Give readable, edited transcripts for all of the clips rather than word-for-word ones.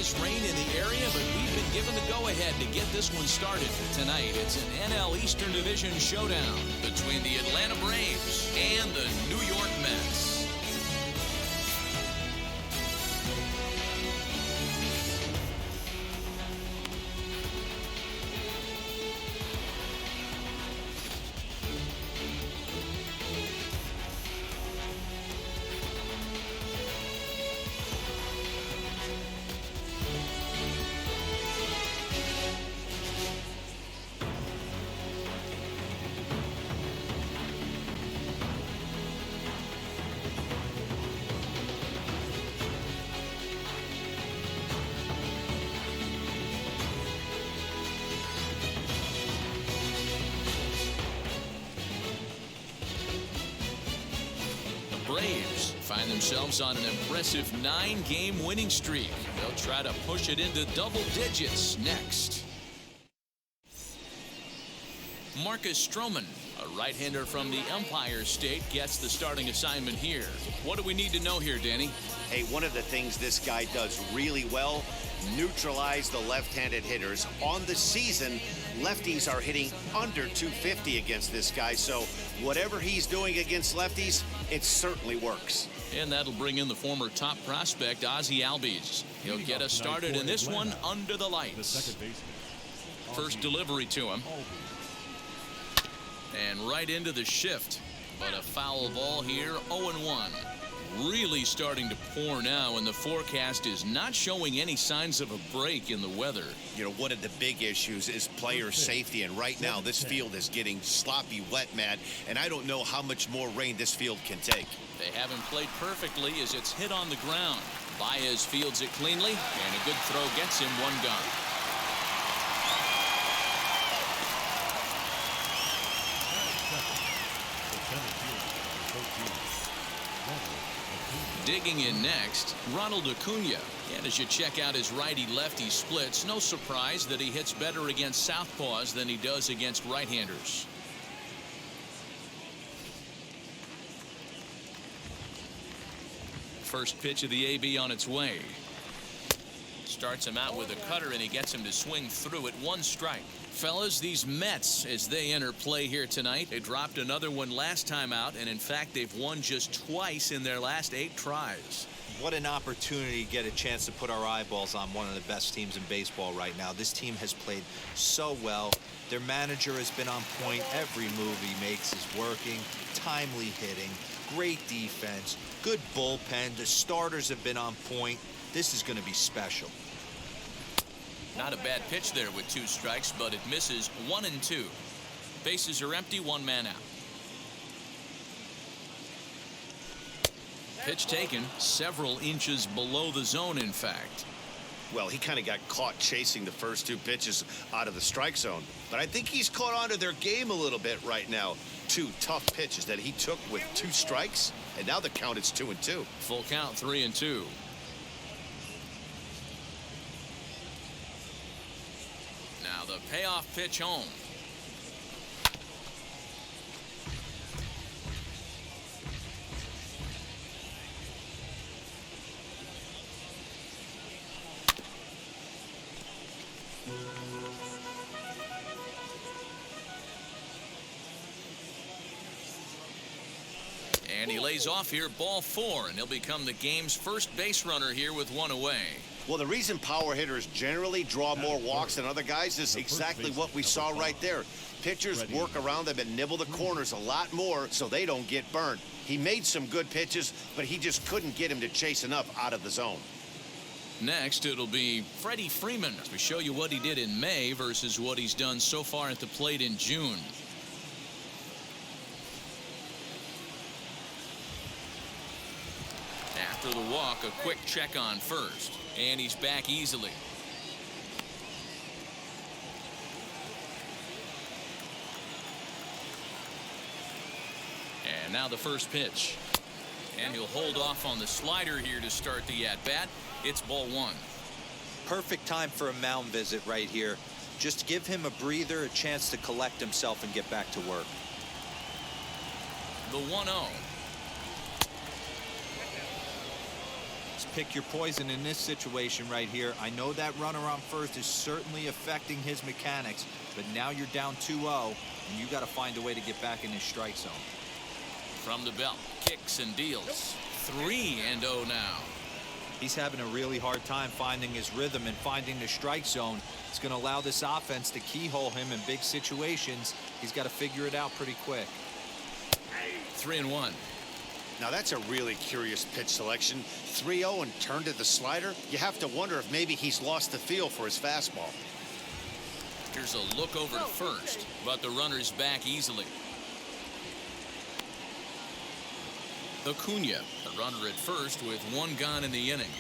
is rain in the area, but we've been given the go-ahead to get this one started. Tonight, it's an NL Eastern Division showdown between the Atlanta Braves and the New York Mets. Braves find themselves on an impressive 9-game winning streak. They'll try to push it into double digits next. Marcus Stroman, a right-hander from the Empire State, gets the starting assignment here. What do we need to know here, Danny? Hey, one of the things this guy does really well, neutralize the left-handed hitters. On the season, lefties are hitting under 250 against this guy, so whatever he's doing against lefties, it certainly works. And that'll bring in the former top prospect, Aussie Albies. He'll get us started in this one under the lights. First delivery to him. And right into the shift. But a foul ball here, 0-1. Really starting to pour now, and the forecast is not showing any signs of a break in the weather. You know, one of the big issues is player safety, and right now this field is getting sloppy wet, Matt, and I don't know how much more rain this field can take. They haven't played perfectly as it's hit on the ground. Baez fields it cleanly, and a good throw gets him one gun. Digging in next, Ronald Acuna. And as you check out his righty-lefty splits, no surprise that he hits better against southpaws than he does against right-handers. First pitch of the AB on its way. Starts him out with a cutter, and he gets him to swing through it. One strike. Fellas, these Mets, as they enter play here tonight, they dropped another one last time out, and in fact, they've won just twice in their last 8 tries. What an opportunity to get a chance to put our eyeballs on one of the best teams in baseball right now. This team has played so well. Their manager has been on point. Every move he makes is working. Timely hitting, great defense, good bullpen. The starters have been on point. This is going to be special. Not a bad pitch there with 2 strikes, but it misses 1-2. Bases are empty, 1 man out. Pitch taken several inches below the zone, in fact. Well, he kind of got caught chasing the first 2 pitches out of the strike zone, but I think he's caught on to their game a little bit right now. 2 tough pitches that he took with 2 strikes, and now the count is 2-2. Full count, 3-2. Now the payoff pitch home. And he lays off here, ball 4, and he'll become the game's first base runner here with 1 away. Well, the reason power hitters generally draw more walks than other guys is exactly what we saw right there. Pitchers work around them and nibble the corners a lot more so they don't get burned. He made some good pitches, but he just couldn't get him to chase enough out of the zone. Next, it'll be Freddie Freeman as we show you what he did in May versus what he's done so far at the plate in June. After the walk, a quick check on first, and he's back easily. And now the first pitch. And he'll hold off on the slider here to start the at-bat. It's ball 1. Perfect time for a mound visit right here. Just give him a breather, a chance to collect himself and get back to work. The 1-0. Mets, pick your poison in this situation right here. I know that runner on first is certainly affecting his mechanics, but now you're down 2-0, and you got to find a way to get back in his strike zone. From the belt, kicks and deals. 3-0 now. He's having a really hard time finding his rhythm and finding the strike zone. It's going to allow this offense to keyhole him in big situations. He's got to figure it out pretty quick. 3-1. Now that's a really curious pitch selection. 3-0 and turned to the slider. You have to wonder if maybe he's lost the feel for his fastball. Here's a look over to first, but the runner's back easily. Acuna, the runner at first with 1 gone in the inning.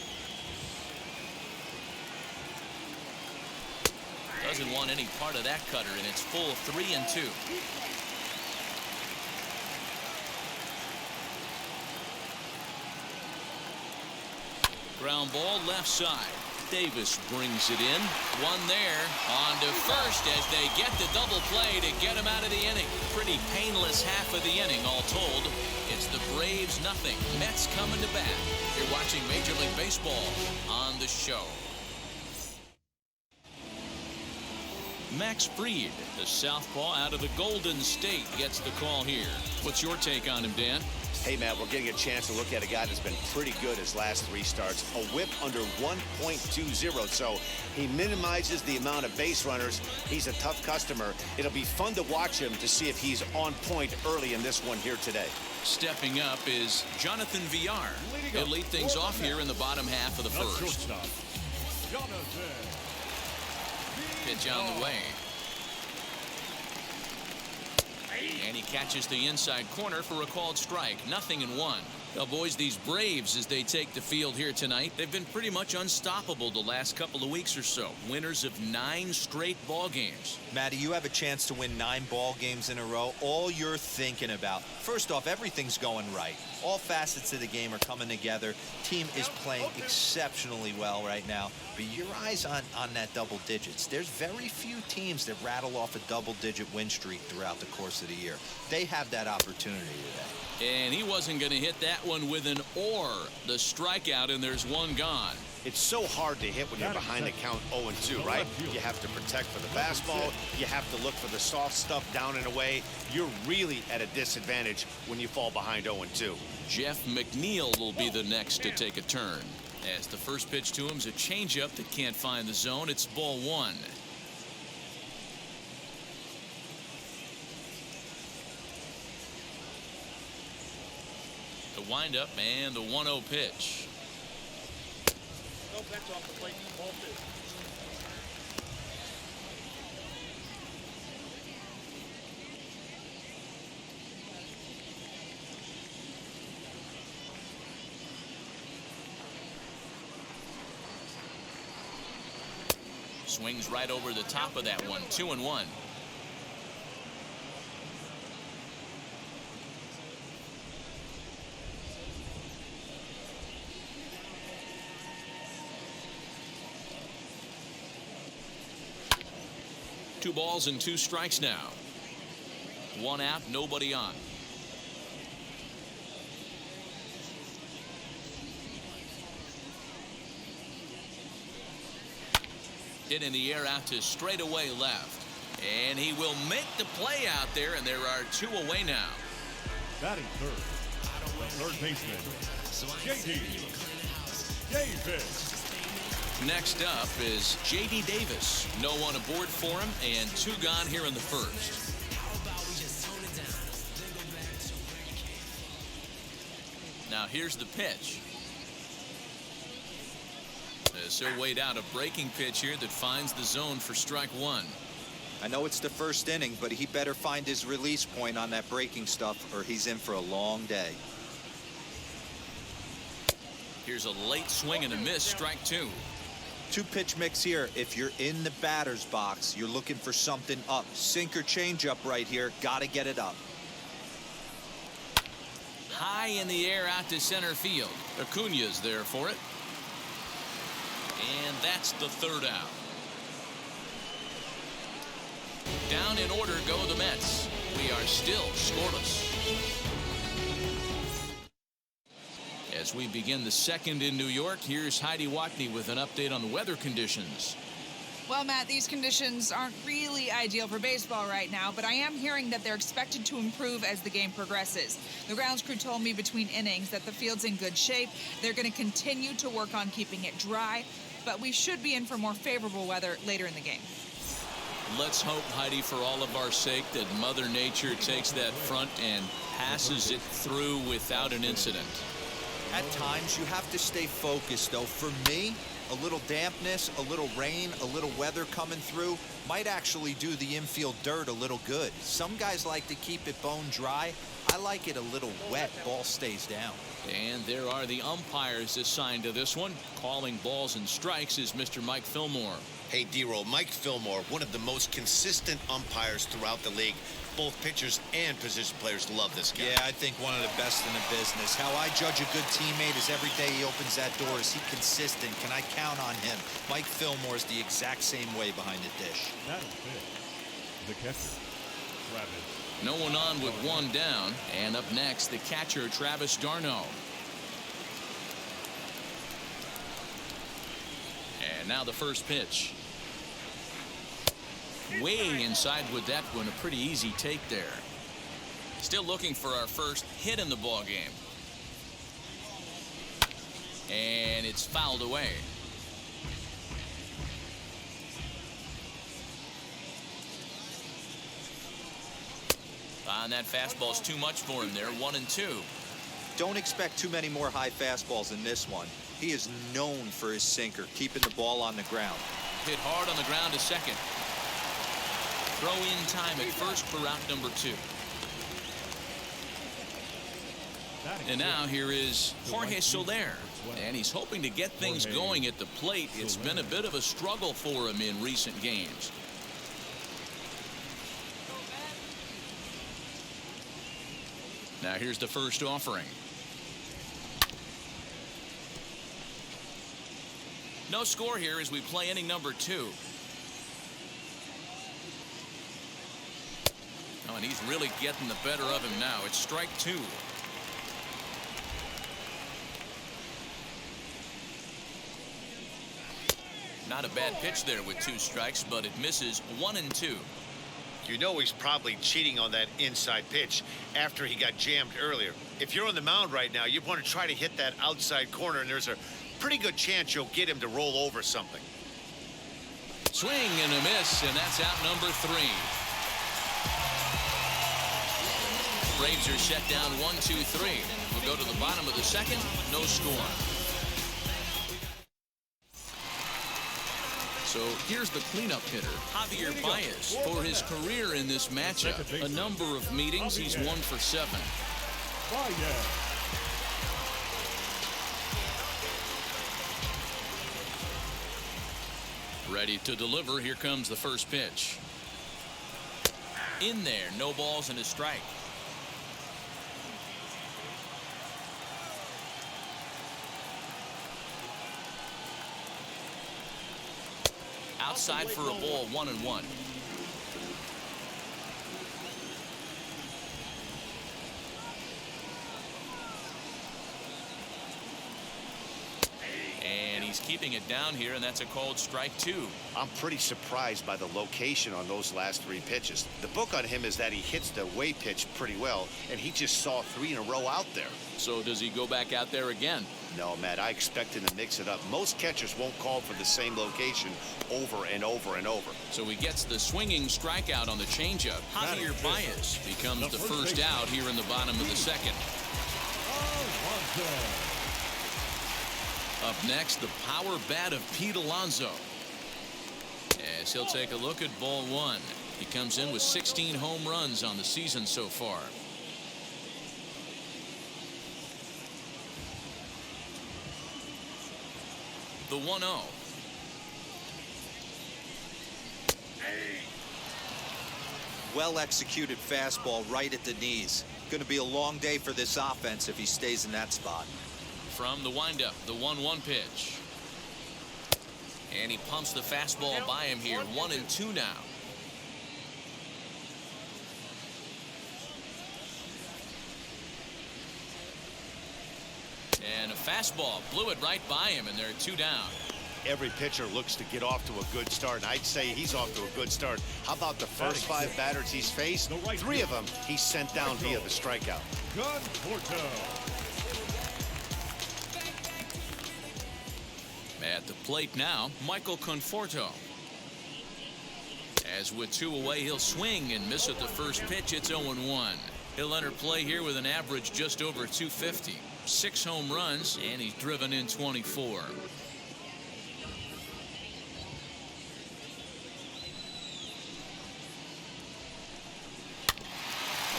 Doesn't want any part of that cutter, and it's full 3-2. Ground ball left side. Davis brings it in. 1 there. On to first as they get the double play to get him out of the inning. Pretty painless half of the inning, all told. It's the Braves 0. Mets coming to bat. You're watching Major League Baseball on the show. Max Fried, the southpaw out of the Golden State, gets the call here. What's your take on him, Dan? Hey, Matt, we're getting a chance to look at a guy that's been pretty good his last 3 starts. A whip under 1.20, so he minimizes the amount of base runners. He's a tough customer. It'll be fun to watch him to see if he's on point early in this one here today. Stepping up is Jonathan Villard. He'll lead things off here in the bottom half of the first. Pitch on the way. And he catches the inside corner for a called strike. 0-1. Now, boys, these Braves, as they take the field here tonight, they've been pretty much unstoppable the last couple of weeks or so. Winners of 9 straight ball games. Matty, you have a chance to win 9 ball games in a row. All you're thinking about, first off, everything's going right. All facets of the game are coming together. Team is playing exceptionally well right now. But your eyes on that double digits. There's very few teams that rattle off a double-digit win streak throughout the course of the year. They have that opportunity today. And he wasn't going to hit that one with an or. The strikeout, and there's 1 gone. It's so hard to hit when you're behind the count 0-2, right? You have to protect for the fastball. You have to look for the soft stuff down and away. You're really at a disadvantage when you fall behind 0-2. Jeff McNeil will be the next to take a turn. As the first pitch to him is a changeup that can't find the zone. It's ball 1. The windup and the 1-0 pitch. No pitch off the plate. Ball 2. Swings right over the top of that one. 2-1. Two balls and 2 strikes now. 1 out, nobody on. Hit in the air out to straightaway left. And he will make the play out there, and there are 2 away now. Batting third, the third baseman, J.D. Davis. Next up is J.D. Davis. No one aboard for him, and 2 gone here in the first. Now here's the pitch. So weighed out a breaking pitch here that finds the zone for strike 1. I know it's the first inning, but he better find his release point on that breaking stuff, or he's in for a long day. Here's a late swing and a miss, strike 2. 2-pitch mix here. If you're in the batter's box, you're looking for something up. Sinker changeup right here. Got to get it up. High in the air out to center field. Acuna's there for it. And that's the 3rd out. Down in order go the Mets. We are still scoreless. As we begin the second in New York, here's Heidi Watney with an update on the weather conditions. Well, Matt, these conditions aren't really ideal for baseball right now, but I am hearing that they're expected to improve as the game progresses. The grounds crew told me between innings that the field's in good shape. They're going to continue to work on keeping it dry, but we should be in for more favorable weather later in the game. Let's hope, Heidi, for all of our sake, that Mother Nature takes that front and passes it through without an incident. At times, you have to stay focused, though. For me, a little dampness, a little rain, a little weather coming through might actually do the infield dirt a little good. Some guys like to keep it bone dry. I like it a little wet. Ball stays down. And there are the umpires assigned to this one. Calling balls and strikes is Mr. Mike Fillmore. Hey, D-Roll, Mike Fillmore, one of the most consistent umpires throughout the league. Both pitchers and position players love this guy. Yeah, I think one of the best in the business. How I judge a good teammate is every day he opens that door. Is he consistent? Can I count on him? Mike Fillmore is the exact same way behind the dish. That is big. The catcher, Travis. No one on with one down. And up next, the catcher, Travis d'Arnaud. And now the first pitch. Way inside with that one. A pretty easy take there. Still looking for our first hit in the ball game. And it's fouled away. And that fastball's too much for him there. 1-2. Don't expect too many more high fastballs in this one. He is known for his sinker, keeping the ball on the ground. Hit hard on the ground to second. Throw in time at first for out number 2. And now here is Jorge Soler. And he's hoping to get things going at the plate. It's been a bit of a struggle for him in recent games. Now here's the first offering. No score here as we play inning number 2. Oh, and he's really getting the better of him now. It's strike 2. Not a bad pitch there with 2 strikes, but it misses. 1-2. You know he's probably cheating on that inside pitch after he got jammed earlier. If you're on the mound right now, you want to try to hit that outside corner, and there's a pretty good chance you'll get him to roll over something. Swing and a miss, and that's out number 3. Braves are set down 1-2-3. We'll go to the bottom of the second. No score. So here's the cleanup hitter, Javier Baez, for his career in this matchup. A number of meetings, he's 1 for 7. Ready to deliver. Here comes the first pitch. In there, no balls and a strike. Outside for a ball. 1-1. And he's keeping it down here, and that's a called strike 2. I'm pretty surprised by the location on those last 3 pitches. The book on him is that he hits the way pitch pretty well, and he just saw 3 in a row out there. So does he go back out there again? No, Matt, I expect him to mix it up. Most catchers won't call for the same location over and over and over. So he gets the swinging strikeout on the changeup. Javier Baez becomes the first out here in the bottom of the second. Up next, the power bat of Pete Alonso. As he'll take a look at ball 1. He comes in with 16 home runs on the season so far. The 1-0. Well executed fastball right at the knees. Going to be a long day for this offense if he stays in that spot. From the windup, the 1-1 pitch. And he pumps the fastball by him here. 1-2 now. And a Fastball blew it right by him, and they're 2 down. Every pitcher looks to get off to a good start, and I'd say he's off to a good start. How about the first 5 batters he's faced? 3 of them he sent down via the strikeout. At the plate now, Michael Conforto. As with 2 away, he'll swing and miss at the first pitch. It's 0-1. He'll enter play here with an average just over 250. 6 home runs, and he's driven in 24.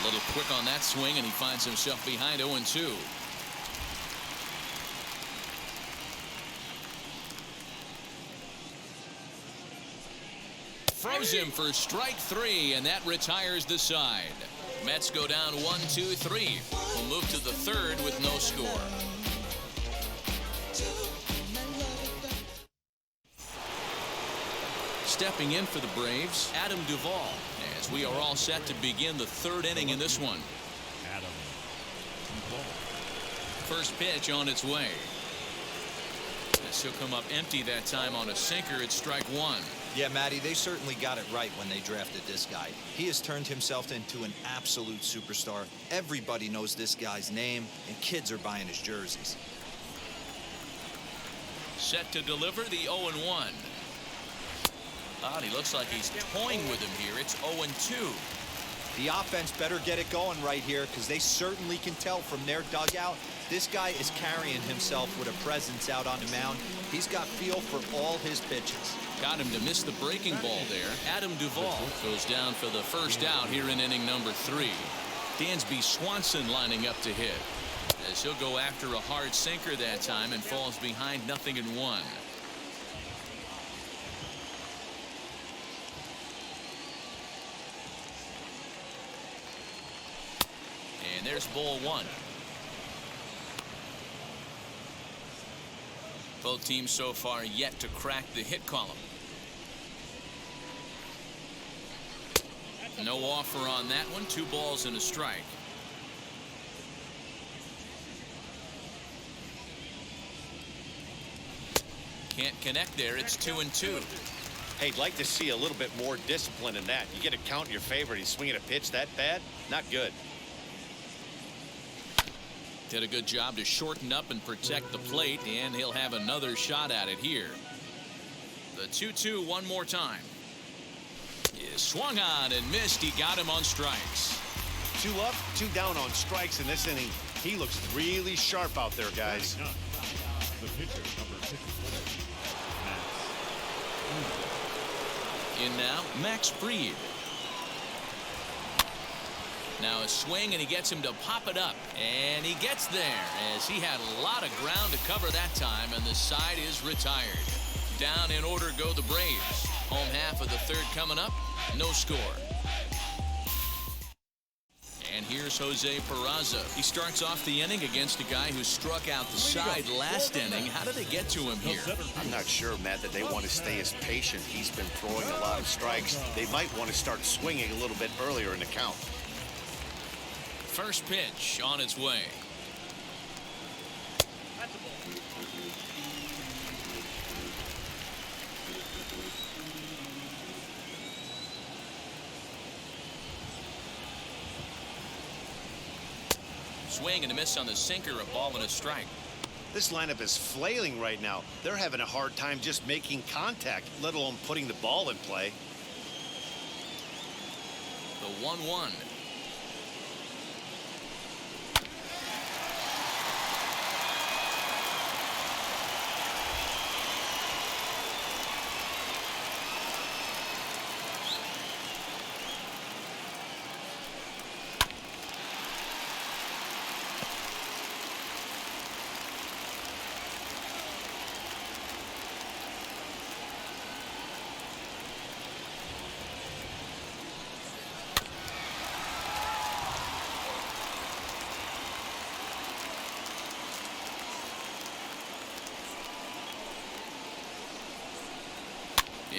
A little quick on that swing, and he finds himself behind 0-2. Throws him for strike 3, and that retires the side. Mets go down 1-2-3. We'll move to the 3rd with no score. Stepping in for the Braves, Adam Duvall, as we are all set to begin the 3rd inning in this one. Adam Duvall. First pitch on its way. As he'll come up empty that time on a sinker. It's strike 1. Yeah, Matty, they certainly got it right when they drafted this guy. He has turned himself into an absolute superstar. Everybody knows this guy's name, and kids are buying his jerseys. Set to deliver the 0-1. He looks like he's toying with him here. It's 0-2. The offense better get it going right here, because they certainly can tell from their dugout this guy is carrying himself with a presence out on the mound. He's got feel for all his pitches. Got him to miss the breaking ball there. Adam Duvall goes down for the first out here in inning number 3. Dansby Swanson lining up to hit, as he'll go after a hard sinker that time and falls behind 0-1. And there's ball 1. Both teams so far yet to crack the hit column. No offer on that one. 2 balls and a strike. Can't connect there. It's 2-2. Hey, I'd like to see a little bit more discipline in that. You get a count in your favor, and he's swinging a pitch that bad? Not good. Did a good job to shorten up and protect the plate, and he'll have another shot at it here. The 2-2 one more time. Is swung on and missed. He got him on strikes. 2 up, 2 down on strikes in this inning. He looks really sharp out there, guys. The pitcher, number 54. In now, Max Fried. Now a swing, and he gets him to pop it up, and he gets there as he had a lot of ground to cover that time, and the side is retired. Down in order go the Braves. Home half of the 3rd coming up. No score. And here's Jose Peraza. He starts off the inning against a guy who struck out the side last inning. How did they get to him here? I'm not sure, Matt, that they want to stay as patient. He's been throwing a lot of strikes. They might want to start swinging a little bit earlier in the count. First pitch on its way. That's a ball. Swing and a miss on the sinker. A ball and a strike. This lineup is flailing right now. They're having a hard time just making contact, let alone putting the ball in play. The 1-1.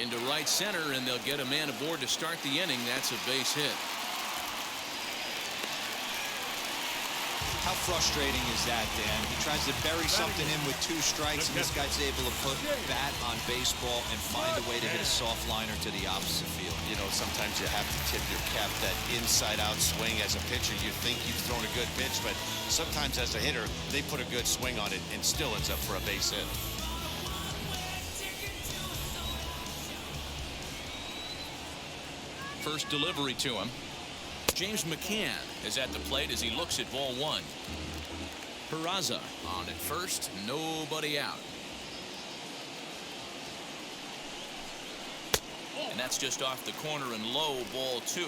Into right center, and they'll get a man aboard to start the inning. That's a base hit. How frustrating is that, Dan? He tries to bury something in with 2 strikes, and this guy's able to put bat on baseball and find a way to hit a soft liner to the opposite field. You know, sometimes you have to tip your cap that inside-out swing. As a pitcher, you think you've thrown a good pitch, but sometimes as a hitter, they put a good swing on it and still ends up for a base hit. First delivery to him. James Mccann is at the plate as he looks at ball 1. Peraza on at first, nobody out. And that's just off the corner and low, ball 2.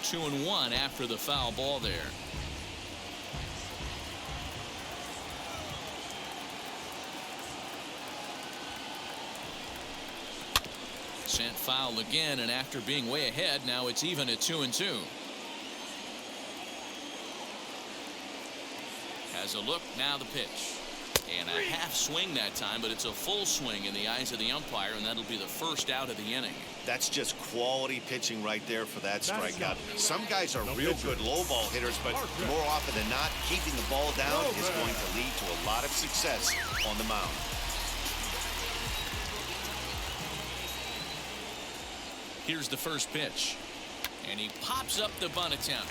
Two and one after the foul ball there. Sent foul again, and after being way ahead, now it's even at 2 and 2. Has a look, now the pitch. And a half swing that time, but it's a full swing in the eyes of the umpire, and that'll be the first out of the inning. That's just quality pitching right there for that strikeout. Some guys are real good low ball hitters, but more often than not, keeping the ball down is going to lead to a lot of success on the mound. Here's the first pitch, and he pops up the bunt attempt.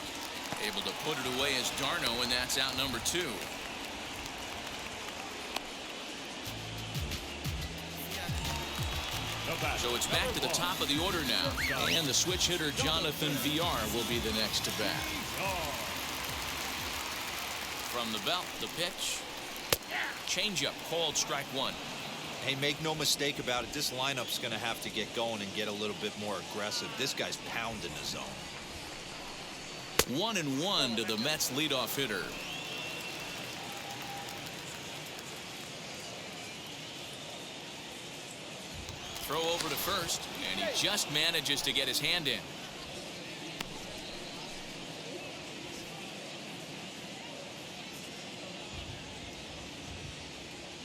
Able to put it away as Darno, and that's out number 2. So it's back to the top of the order now, and the switch hitter Jonathan Villard will be the next to bat. From the belt, the pitch. Changeup called strike 1. Hey, make no mistake about it, this lineup's going to have to get going and get a little bit more aggressive. This guy's pounding the zone. 1-1 to the Mets leadoff hitter. Throw over to first, and he just manages to get his hand in.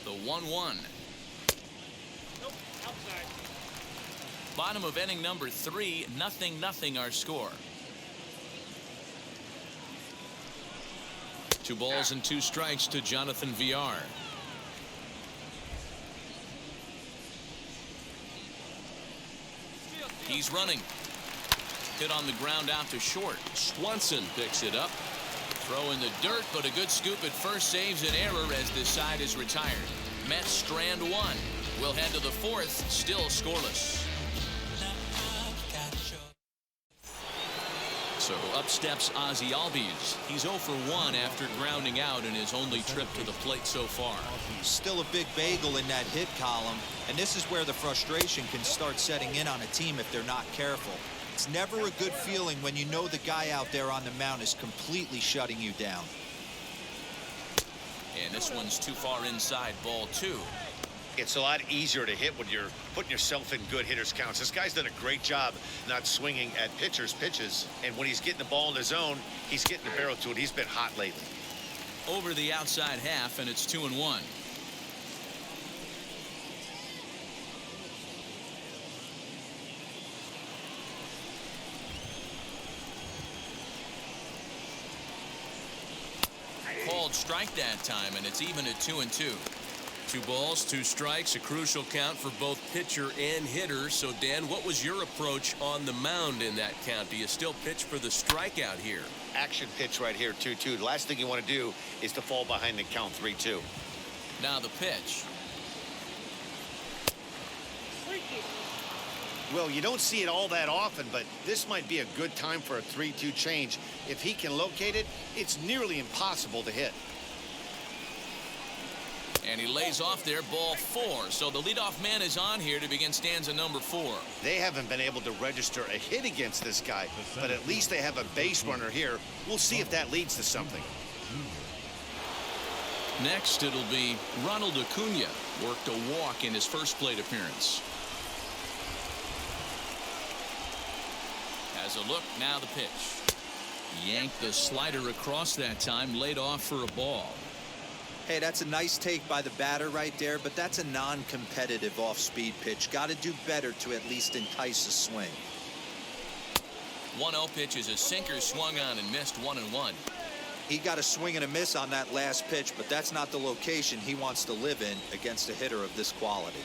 The 1-1. Nope, outside. Bottom of inning number 3, 0-0 our score. 2 balls and 2 strikes to Jonathan Villard. He's running. Hit on the ground out to short. Swanson picks it up. Throw in the dirt, but a good scoop at first saves an error as this side is retired. Mets strand 1. We'll head to the 4th, still scoreless. So up steps Aussie Albies. He's 0 for 1 after grounding out in his only trip to the plate so far. Still a big bagel in that hit column, and this is where the frustration can start setting in on a team if they're not careful. It's never a good feeling when you know the guy out there on the mound is completely shutting you down. And this one's too far inside, ball 2. It's a lot easier to hit when you're putting yourself in good hitters counts. This guy's done a great job not swinging at pitchers' pitches, and when he's getting the ball in the zone, he's getting the barrel to it. He's been hot lately. Over the outside half, and it's 2-1. Called strike that time, and it's even at 2-2. 2 balls, 2 strikes, a crucial count for both pitcher and hitter. So, Dan, what was your approach on the mound in that count? Do you still pitch for the strikeout here? Action pitch right here, 2-2. The last thing you want to do is to fall behind the count 3-2. Now the pitch. Well, you don't see it all that often, but this might be a good time for a 3-2 change. If he can locate it, it's nearly impossible to hit. And he lays off there, ball 4. So the leadoff man is on here to begin stanza number 4. They haven't been able to register a hit against this guy, but at least they have a base runner here. We'll see if that leads to something. Next, it'll be Ronald Acuna. Worked a walk in his first plate appearance. Has a look, now the pitch. Yanked the slider across that time, laid off for a ball. Hey, that's a nice take by the batter right there, but that's a non-competitive off-speed pitch. Got to do better to at least entice a swing. 1-0 pitch is a sinker swung on and missed 1-1. He got a swing and a miss on that last pitch, but that's not the location he wants to live in against a hitter of this quality.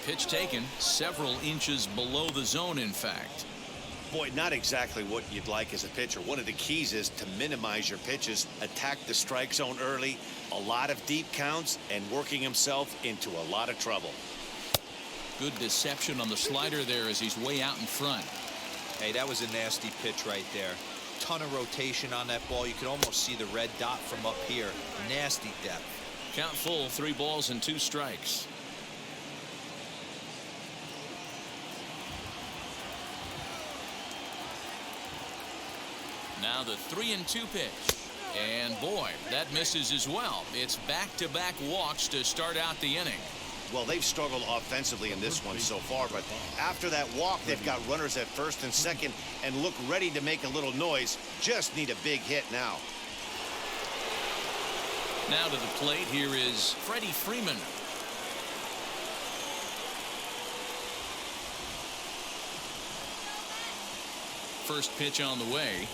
Pitch taken several inches below the zone, in fact. Boy, not exactly what you'd like as a pitcher. One of the keys is to minimize your pitches, attack the strike zone early, a lot of deep counts, and working himself into a lot of trouble. Good deception on the slider there as he's way out in front. Hey, that was a nasty pitch right there. Ton of rotation on that ball. You could almost see the red dot from up here. Nasty depth. Count full, 3 balls and 2 strikes. Now the 3-2 pitch. And boy, that misses as well. It's back-to-back walks to start out the inning. Well, they've struggled offensively in this one so far, but after that walk, they've got runners at first and second and look ready to make a little noise. Just need a big hit now. Now to the plate, here is Freddie Freeman. First pitch on the way.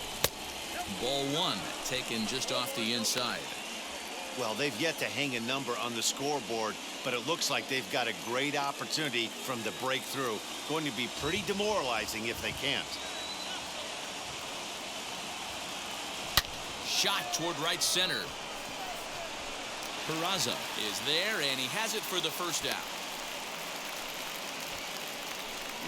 Ball 1, taken just off the inside. Well, they've yet to hang a number on the scoreboard, but it looks like they've got a great opportunity from the breakthrough. Going to be pretty demoralizing if they can't. Shot toward right center. Peraza is there, and he has it for the first out.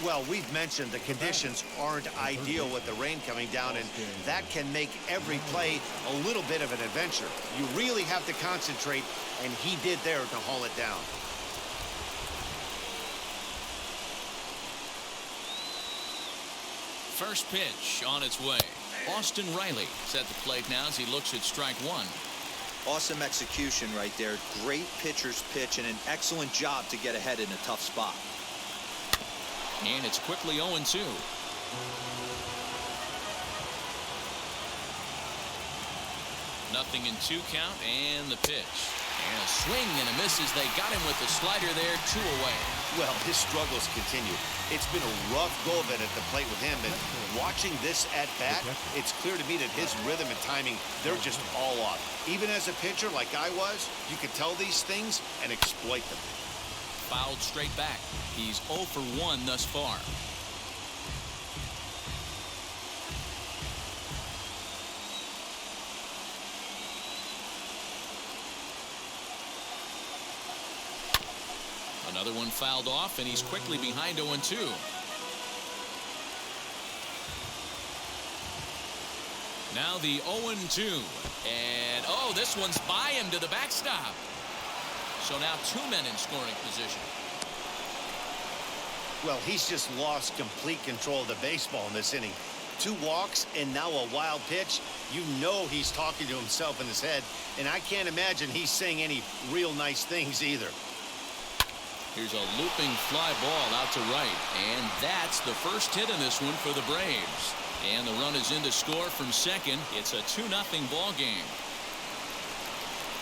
Well, we've mentioned the conditions aren't ideal with the rain coming down, and that can make every play a little bit of an adventure. You really have to concentrate, and he did there to haul it down. First pitch on its way. Austin Reilly is at the plate now as he looks at strike 1. Awesome execution right there. Great pitcher's pitch and an excellent job to get ahead in a tough spot. And it's quickly 0-2. Nothing in 2 count, and the pitch. And a swing and a miss as they got him with the slider there, 2 away. Well, his struggles continue. It's been a rough go of it at the plate with him, and watching this at bat, it's clear to me that his rhythm and timing, they're just all off. Even as a pitcher like I was, you could tell these things and exploit them. Fouled straight back. He's 0 for 1 thus far. Another one fouled off, and he's quickly behind 0-2. Now the 0-2. And, oh, this one's by him to the backstop. So now 2 men in scoring position. Well, he's just lost complete control of the baseball in this inning. 2 walks and now a wild pitch. You know he's talking to himself in his head, and I can't imagine he's saying any real nice things either. Here's a looping fly ball out to right, and that's the first hit in this one for the Braves. And the run is in to score from second. It's a 2-0 ball game.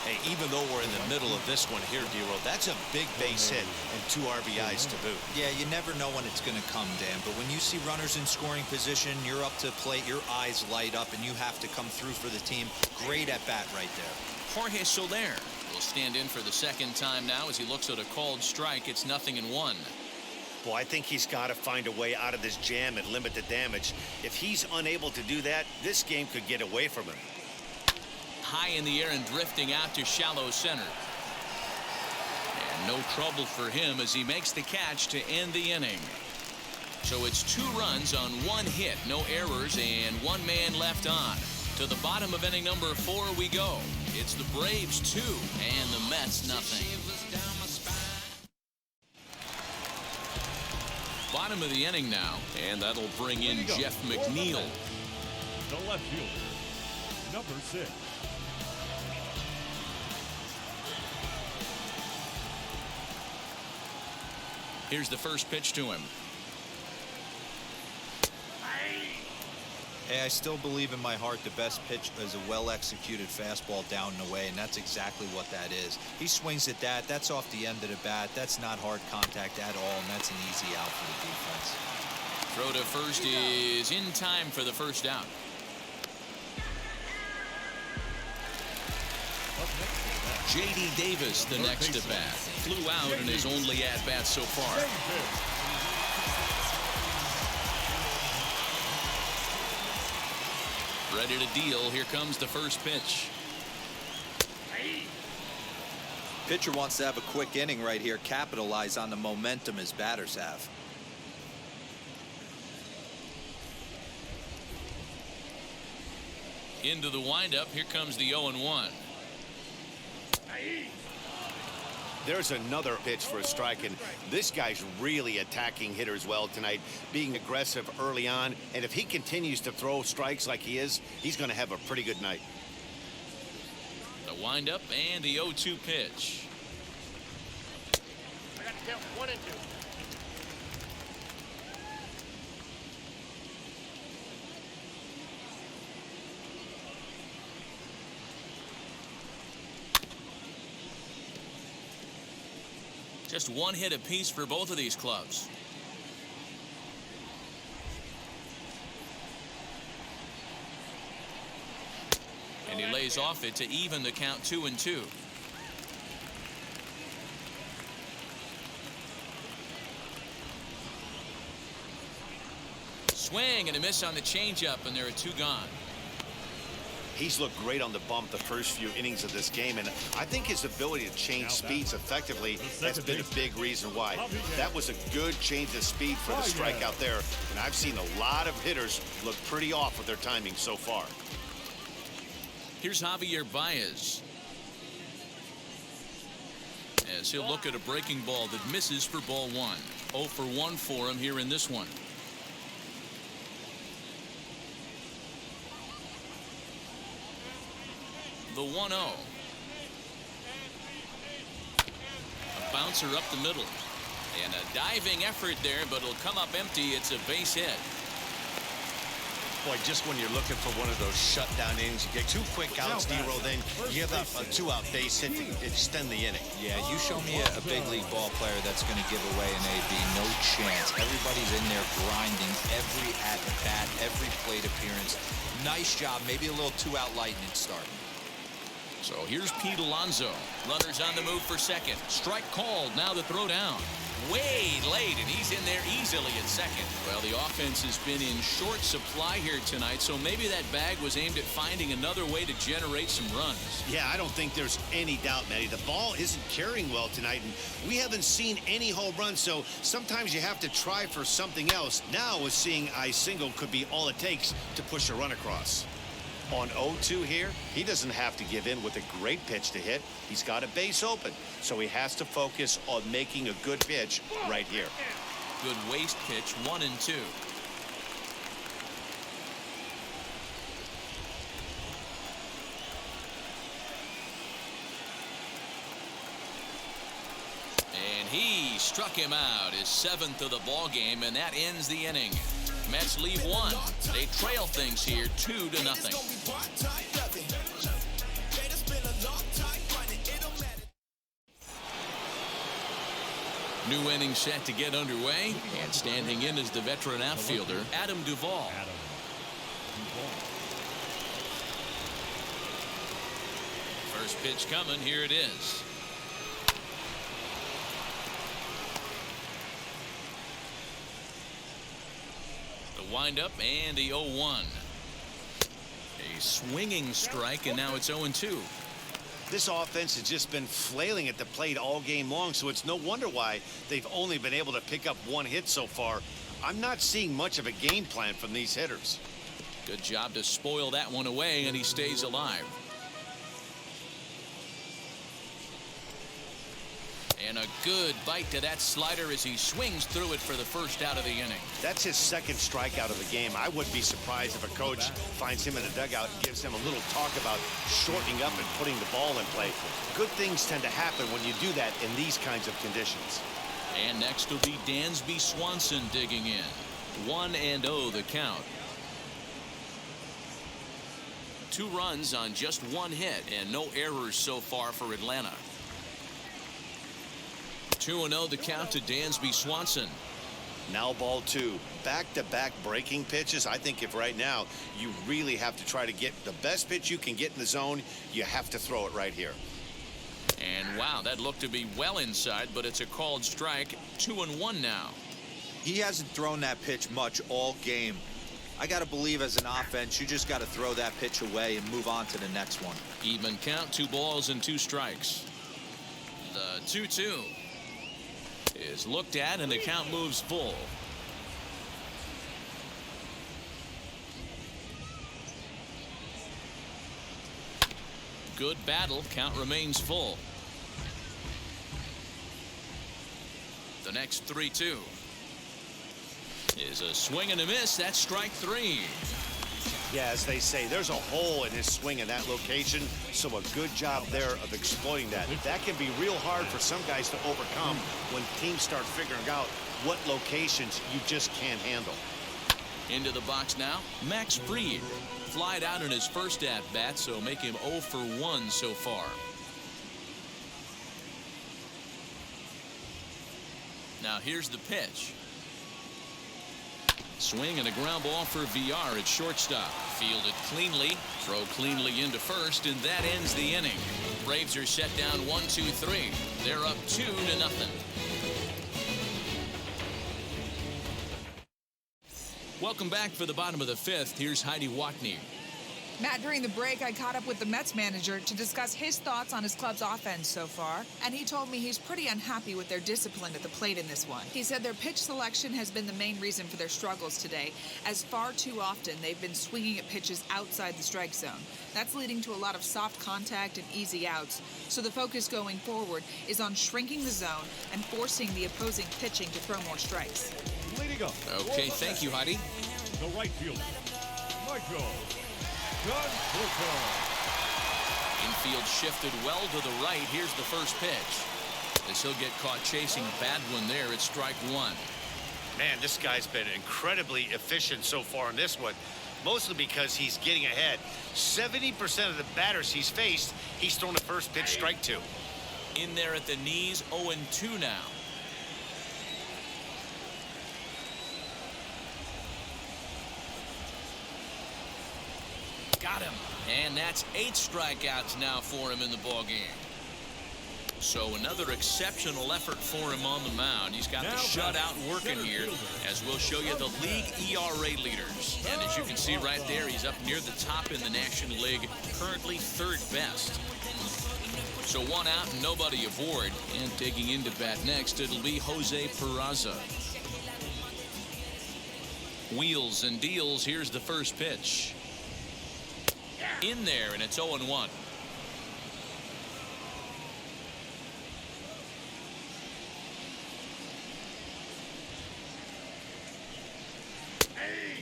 Hey, even though we're in the middle of this one here, D-Roll, that's a big base hit and 2 RBIs to boot. Yeah, you never know when it's going to come, Dan, but when you see runners in scoring position, you're up to plate, your eyes light up, and you have to come through for the team. Great at bat right there. Jorge Soler will stand in for the second time now as he looks at a called strike. It's 0-1. Boy, I think he's got to find a way out of this jam and limit the damage. If he's unable to do that, this game could get away from him. High in the air and drifting out to shallow center. And no trouble for him as he makes the catch to end the inning. So it's 2 runs on 1 hit, no errors, and 1 man left on. To the bottom of inning number 4 we go. It's the Braves 2 and the Mets 0. Bottom of the inning now, and that'll bring in Jeff McNeil. The left fielder, number 6. Here's the first pitch to him. Hey, I still believe in my heart the best pitch is a well-executed fastball down and away, and that's exactly what that is. He swings at that. That's off the end of the bat. That's not hard contact at all, and that's an easy out for the defense. Throw to first is in time for the first out. J.D. Davis, the next at bat, flew out in his only at-bat so far. Ready to deal. Here comes the first pitch. Pitcher wants to have a quick inning right here, capitalize on the momentum his batters have. Into the windup. Here comes the 0-1. There's another pitch for a strike, and this guy's really attacking hitters well tonight, being aggressive early on, and if he continues to throw strikes like he is, he's going to have a pretty good night. The windup and the 0-2 pitch. I got to count 1 and 2. Just one hit apiece for both of these clubs. And he lays off it to even the count 2-2. Swing and a miss on the changeup, and there are 2 gone. He's looked great on the bump the first few innings of this game, and I think his ability to change speeds effectively has been a big reason why. That was a good change of speed for the strikeout there, and I've seen a lot of hitters look pretty off with their timing so far. Here's Javier Baez, as he'll look at a breaking ball that misses for ball 1. 0 for 1 for him here in this one. The 1-0. A bouncer up the middle. And a diving effort there, but it'll come up empty. It's a base hit. Boy, just when you're looking for one of those shutdown innings, you get 2 quick outs, D-Roll, then you give up a 2-out base hit to extend the inning. Yeah, you show me a big league ball player that's going to give away an AB. No chance. Everybody's in there grinding every at-bat, every plate appearance. Nice job. Maybe a little 2-out lightning start. So here's Pete Alonso. Runners on the move for second. Strike called. Now the throw down. Way late, and he's in there easily at second. Well, the offense has been in short supply here tonight, so maybe that bag was aimed at finding another way to generate some runs. Yeah, I don't think there's any doubt, Matty. The ball isn't carrying well tonight, and we haven't seen any home runs, so sometimes you have to try for something else. Now, with seeing I single could be all it takes to push a run across. On 0-2 here, he doesn't have to give in with a great pitch to hit. He's got a base open, so he has to focus on making a good pitch right here. Good waste pitch, 1-2. And he struck him out, his 7th of the ball game, and that ends the inning. Mets leave 1. They trail things here 2-0. New inning set to get underway, and standing in is the veteran outfielder Adam Duvall. First pitch coming. Here it is. Windup and the 0-1. A swinging strike, and now it's 0-2. This offense has just been flailing at the plate all game long, so it's no wonder why they've only been able to pick up 1 hit so far. I'm not seeing much of a game plan from these hitters. Good job to spoil that one away, and he stays alive. And a good bite to that slider as he swings through it for the first out of the inning. That's his 2nd strikeout of the game. I wouldn't be surprised if a coach finds him in the dugout and gives him a little talk about shortening up and putting the ball in play. Good things tend to happen when you do that in these kinds of conditions. And next will be Dansby Swanson digging in. 1-0 the count. 2 runs on just 1 hit and no errors so far for Atlanta. 2-0 the count to Dansby Swanson. Now ball 2. Back-to-back breaking pitches. I think if right now you really have to try to get the best pitch you can get in the zone, you have to throw it right here. And wow, that looked to be well inside, but it's a called strike. 2-1 now. He hasn't thrown that pitch much all game. I got to believe as an offense, you just got to throw that pitch away and move on to the next one. Even count, 2 balls and 2 strikes. The 2-2 is looked at and the count moves full. Good battle. Count remains full. The next 3-2 is a swing and a miss. That's strike 3. Yeah, as they say, there's a hole in his swing in that location, so a good job there of exploiting that. That can be real hard for some guys to overcome when teams start figuring out what locations you just can't handle. Into the box now, Max Fried. Flied out in his first at-bat, so make him 0 for 1 so far. Now here's the pitch. Swing and a ground ball for Villard at shortstop. Fielded cleanly, throw cleanly into first, and that ends the inning. Braves are set down 1-2-3. They're up 2-0. Welcome back for the bottom of the 5th. Here's Heidi Watney. Matt, during the break, I caught up with the Mets manager to discuss his thoughts on his club's offense so far, and he told me he's pretty unhappy with their discipline at the plate in this one. He said their pitch selection has been the main reason for their struggles today, as far too often they've been swinging at pitches outside the strike zone. That's leading to a lot of soft contact and easy outs, so the focus going forward is on shrinking the zone and forcing the opposing pitching to throw more strikes. Leading up. Okay, thank you, Heidi. The right fielder, Michael. Infield shifted well to the right. Here's the first pitch. As he'll get caught chasing a bad one there, it's strike 1. Man, this guy's been incredibly efficient so far in this one, mostly because he's getting ahead. 70% of the batters he's faced, he's thrown the first pitch, strike 2. In there at the knees, 0-2 now. Got him. And that's 8 strikeouts now for him in the ballgame. So another exceptional effort for him on the mound. He's got the shutout working here, as we'll show you the league ERA leaders. And as you can see right there, he's up near the top in the National League, currently 3rd best. So 1 out and nobody aboard. And taking into bat next, it'll be Jose Peraza. Wheels and deals. Here's the first pitch. In there, and it's 0-1.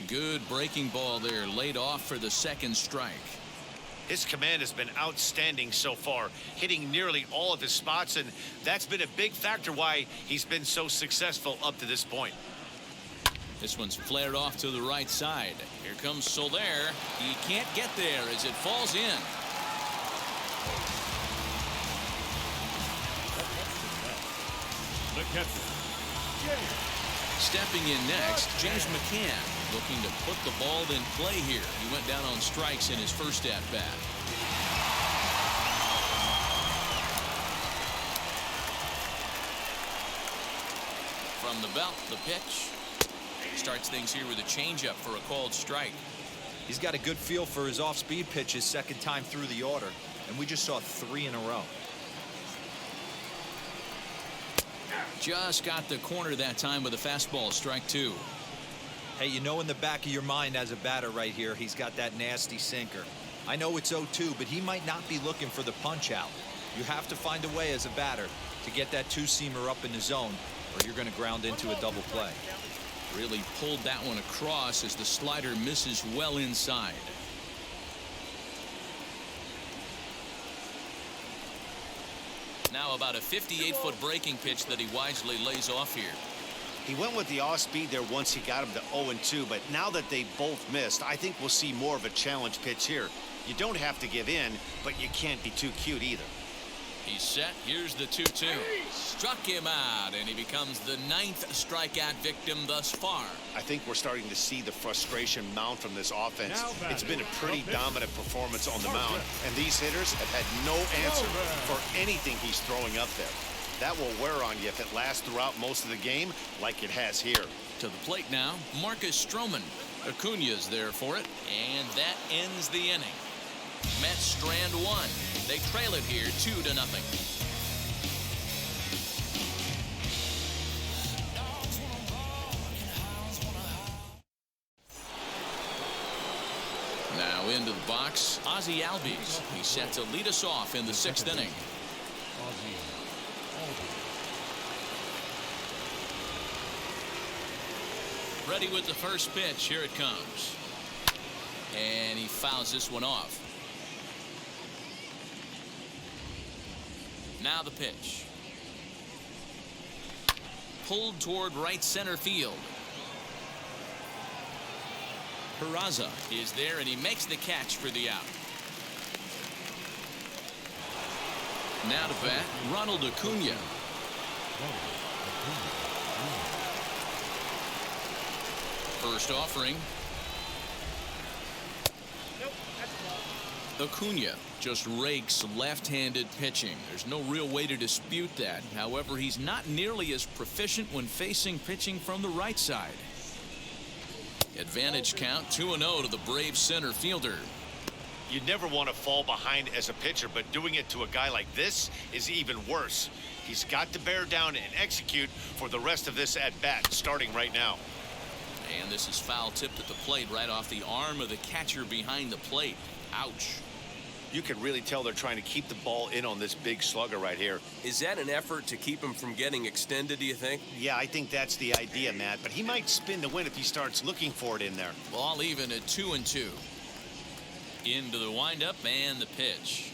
Good breaking ball there, laid off for the second strike. His command has been outstanding so far, hitting nearly all of his spots, and that's been a big factor why he's been so successful up to this point. This one's flared off to the right side. Here comes Soler. He can't get there as it falls in. The catcher, Stepping in next, James Mccann, looking to put the ball in play here. He went down on strikes in his first at-bat. From the belt, the pitch. Starts things here with a changeup for a called strike. He's got a good feel for his off-speed pitches second time through the order, and we just saw 3 in a row. Just got the corner that time with a fastball, strike 2. Hey, you know in the back of your mind as a batter right here, he's got that nasty sinker. I know it's 0-2, but he might not be looking for the punch out. You have to find a way as a batter to get that 2-seamer up in the zone, or you're going to ground into a double play. Really pulled that one across as the slider misses well inside. Now about a 58-foot breaking pitch that he wisely lays off here. He went with the off speed there once he got him to 0-2, but now that they both missed, I think we'll see more of a challenge pitch here. You don't have to give in, but you can't be too cute either. He's set. Here's the 2-2. Struck him out, and he becomes the 9th strikeout victim thus far. I think we're starting to see the frustration mount from this offense. It's been a pretty dominant performance on the mound, and these hitters have had no answer for anything he's throwing up there. That will wear on you if it lasts throughout most of the game like it has here. To the plate now, Marcus Stroman. Acuna's there for it, and that ends the inning. Mets strand one. They trail it here 2-0. Now into the box, Aussie Albies. He's set to lead us off in the 6th inning. Aussie Albies. Ready with the first pitch. Here it comes. And he fouls this one off. Now the pitch. Pulled toward right center field. Peraza is there, and he makes the catch for the out. Now to bat, Ronald Acuna. First offering. Nope, that's a ball. Acuna just rakes left-handed pitching. There's no real way to dispute that. However, he's not nearly as proficient when facing pitching from the right side. Advantage count 2-0 to the Braves center fielder. You never want to fall behind as a pitcher, but doing it to a guy like this is even worse. He's got to bear down and execute for the rest of this at-bat, starting right now. And this is foul tipped at the plate right off the arm of the catcher behind the plate. Ouch. You can really tell they're trying to keep the ball in on this big slugger right here. Is that an effort to keep him from getting extended, do you think? Yeah, I think that's the idea, Matt, but he might spin to win if he starts looking for it in there. Ball even at 2-2. Into the windup and the pitch.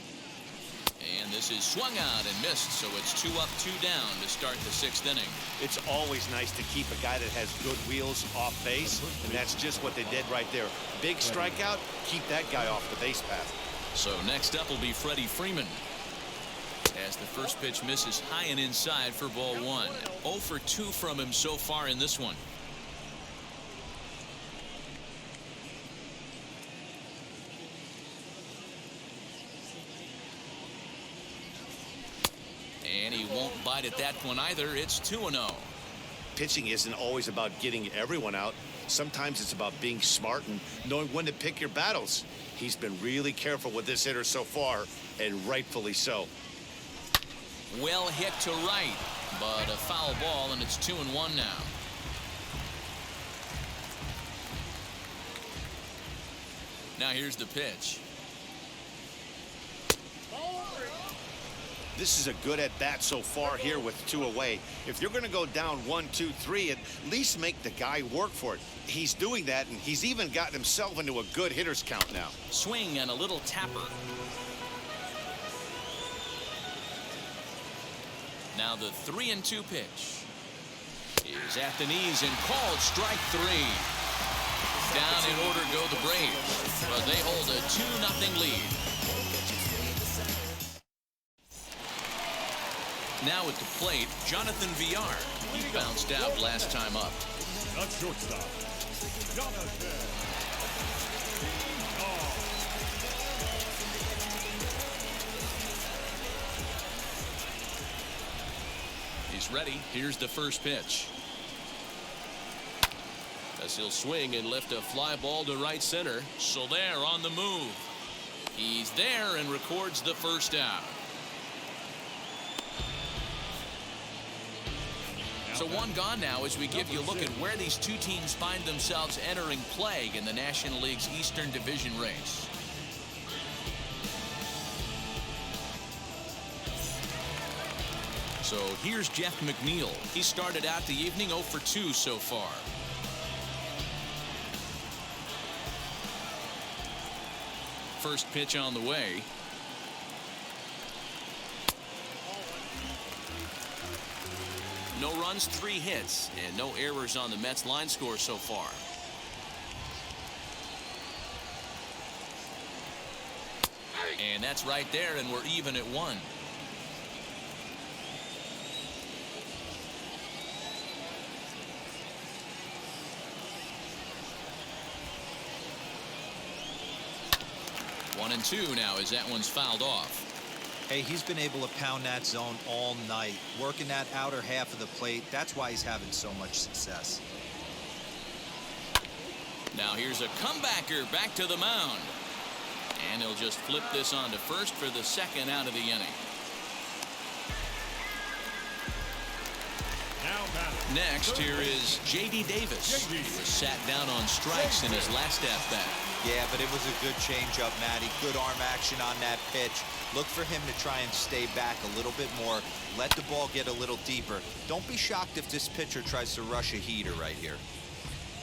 And this is swung out and missed, so it's 2 up, 2 down to start the 6th inning. It's always nice to keep a guy that has good wheels off base, and that's just what they did right there. Big strikeout, keep that guy off the base path. So next up will be Freddie Freeman. As the first pitch misses high and inside for ball 1. 0 for 2 from him so far in this one. And he won't bite at that one either. It's 2-0. Pitching isn't always about getting everyone out. Sometimes it's about being smart and knowing when to pick your battles. He's been really careful with this hitter so far, and rightfully so. Well hit to right, but a foul ball, and it's 2-1 now. Now here's the pitch. This is a good at-bat so far here with 2 away. If you're going to go down 1, 2, 3, at least make the guy work for it. He's doing that, and he's even gotten himself into a good hitter's count now. Swing and a little tapper. Now the 3-2 pitch is at the knees and called strike 3. Down in order go the Braves, but they hold a 2-0 lead. Now at the plate, Jonathan Villard. He bounced out last time up. At shortstop, Jonathan Villard. He's ready. Here's the first pitch. As he'll swing and lift a fly ball to right center. So there on the move. He's there and records the first out. So 1 gone now as we give you a look at where these 2 teams find themselves entering play in the National League's Eastern Division race. So here's Jeff McNeil. He started out the evening 0 for 2 so far. First pitch on the way. No runs, 3 hits, and no errors on the Mets line score so far. And that's right there, and we're even at 1. One and 2 now as that one's fouled off. Hey, he's been able to pound that zone all night, working that outer half of the plate. That's why he's having so much success. Now here's a comebacker back to the mound. And he'll just flip this on to first for the second out of the inning. Next, here is J.D. Davis. He was sat down on strikes in his last at-bat. Yeah, but it was a good changeup, Matty. Good arm action on that pitch. Look for him to try and stay back a little bit more. Let the ball get a little deeper. Don't be shocked if this pitcher tries to rush a heater right here.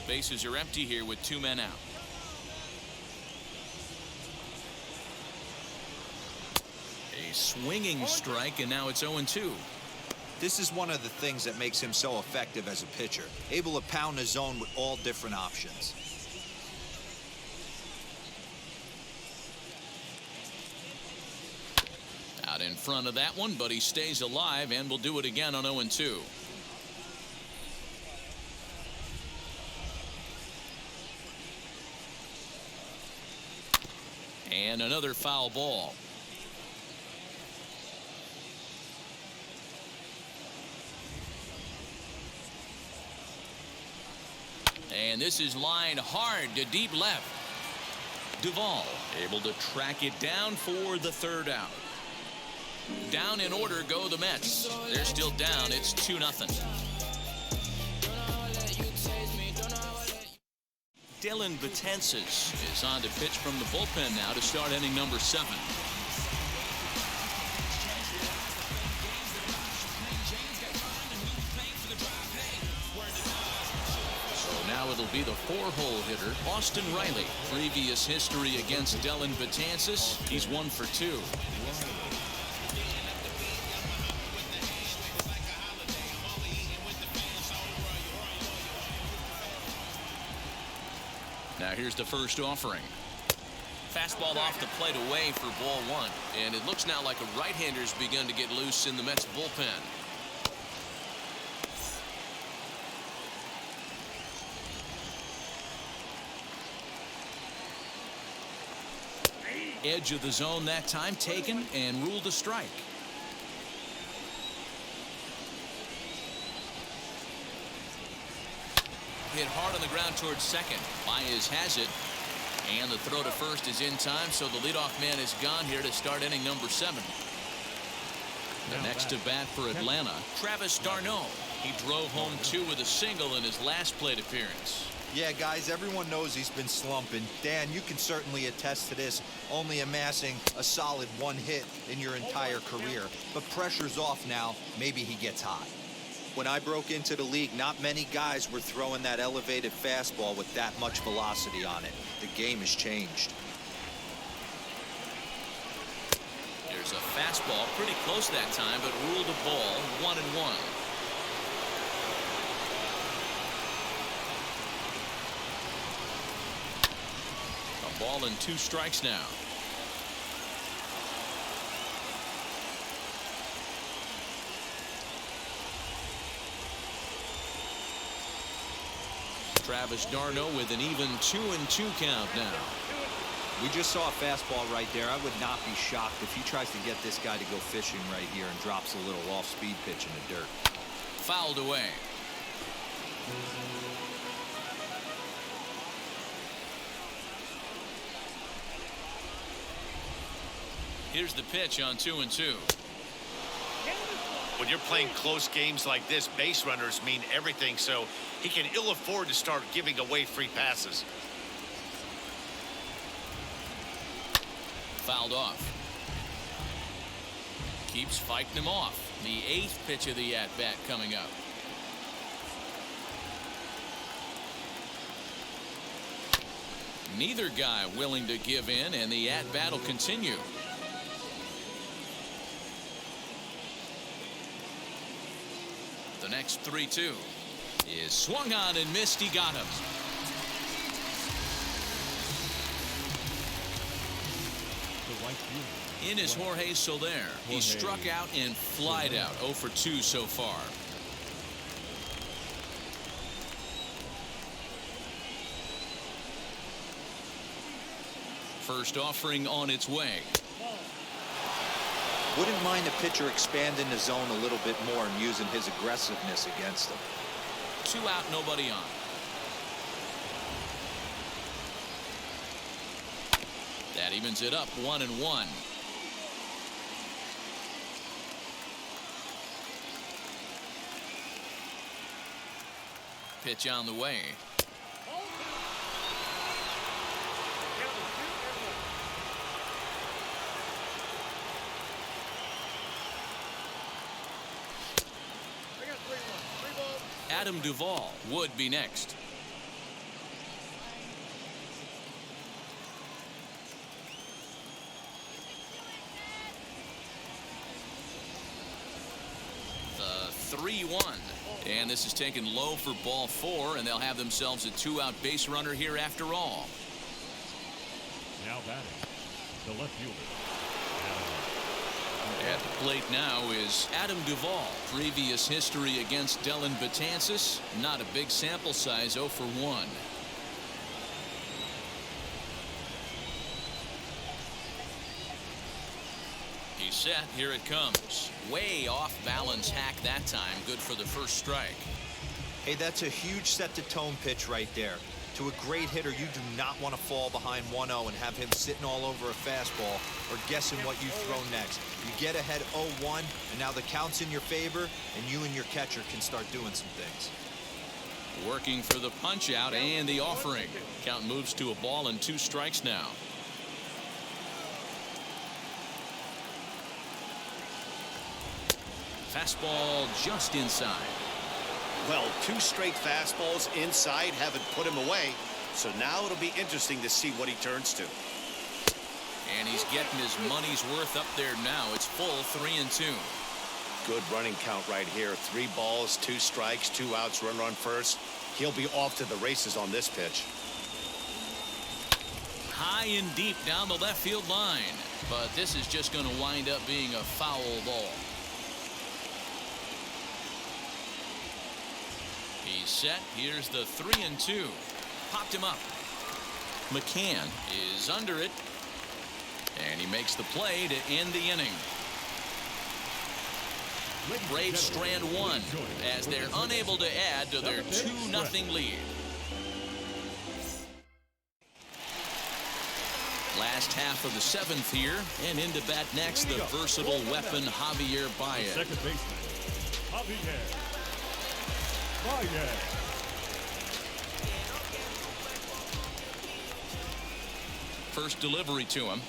Bases are empty here with 2 men out. A swinging strike, and now it's 0-2. This is one of the things that makes him so effective as a pitcher. Able to pound the zone with all different options. Out in front of that one, but he stays alive and will do it again on 0-2. And another foul ball. And this is lined hard to deep left. Duvall able to track it down for the third out. Down in order go the Mets. They're still down. It's 2-0. Dellin Betances is on to pitch from the bullpen now to start inning number 7. Now it'll be the 4-hole hitter, Austin Reilly. Previous history against Dellin Betances, he's 1 for 2. Now here's the first offering. Fastball off the plate away for ball 1. And it looks now like a right-hander's begun to get loose in the Mets bullpen. Edge of the zone that time taken and ruled a strike. Hit hard on the ground towards second. Baez has it. And the throw to first is in time, so the leadoff man is gone here to start inning number 7. The next to bat for Atlanta, Travis d'Arnaud. He drove home 2 with a single in his last plate appearance. Yeah, guys, everyone knows he's been slumping. Dan, you can certainly attest to this, only amassing a solid 1 hit in your entire career. But pressure's off now. Maybe he gets hot. When I broke into the league, not many guys were throwing that elevated fastball with that much velocity on it. The game has changed. There's a fastball pretty close that time, but ruled a ball, 1-1. A ball and 2 strikes now. Travis d'Arnaud with an even 2-2 count now. We just saw a fastball right there. I would not be shocked if he tries to get this guy to go fishing right here and drops a little off-speed pitch in the dirt. Fouled away. Here's the pitch on 2-2. When you're playing close games like this, base runners mean everything, so he can ill afford to start giving away free passes. Fouled off. Keeps fighting him off. The 8th pitch of the at-bat coming up. Neither guy willing to give in, and the at-bat will continue. The next 3-2 is swung on and missed. He got him. The right fielder. In is Jorge Soler. He struck out and flied out. 0 for 2 so far. First offering on its way. Wouldn't mind a pitcher expanding the zone a little bit more and using his aggressiveness against them. 2 out, nobody on. That evens it up 1-1. Pitch on the way. Adam Duvall would be next. The 3-1. And this is taken low for ball 4, and they'll have themselves a 2-out base runner here after all. Now batting, the left fielder. At the plate now is Adam Duvall. Previous history against Dellin Betances. Not a big sample size, 0 for 1. He's set. Here it comes. Way off balance hack that time. Good for the first strike. Hey, that's a huge set the tone pitch right there. To a great hitter, you do not want to fall behind 1-0 and have him sitting all over a fastball or guessing what you throw next. You get ahead 0-1, and now the count's in your favor, and you and your catcher can start doing some things. Working for the punch out and the offering. Count moves to a ball and 2 strikes now. Fastball just inside. Well, 2 straight fastballs inside haven't put him away. So now it'll be interesting to see what he turns to. And he's getting his money's worth up there now. It's full 3-2. Good running count right here. 3 balls, 2 strikes, 2 outs, runner on first. He'll be off to the races on this pitch. High and deep down the left field line. But this is just going to wind up being a foul ball. He's set. Here's the 3-2. Popped him up. Mccann is under it. And he makes the play to end the inning. Braves strand 1 as they're unable to add to their 2-0 lead. Last half of the 7th here, and into bat next, the versatile weapon Javier Baez. Second baseman, Javier Baez. First delivery to him.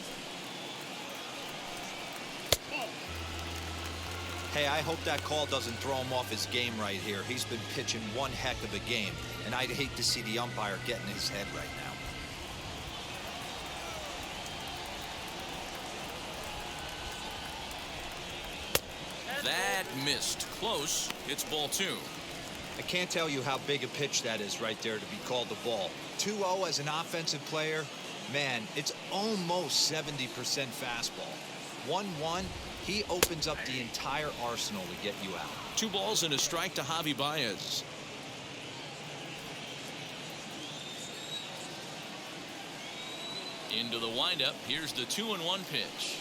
Hey, I hope that call doesn't throw him off his game right here. He's been pitching one heck of a game, and I'd hate to see the umpire get in his head right now. That missed. Close. It's ball 2. I can't tell you how big a pitch that is right there to be called the ball. 2-0 as an offensive player, man, it's almost 70% fastball. 1-1, he opens up the entire arsenal to get you out. 2 balls and a strike to Javi Baez. Into the windup. Here's the 2-1 pitch.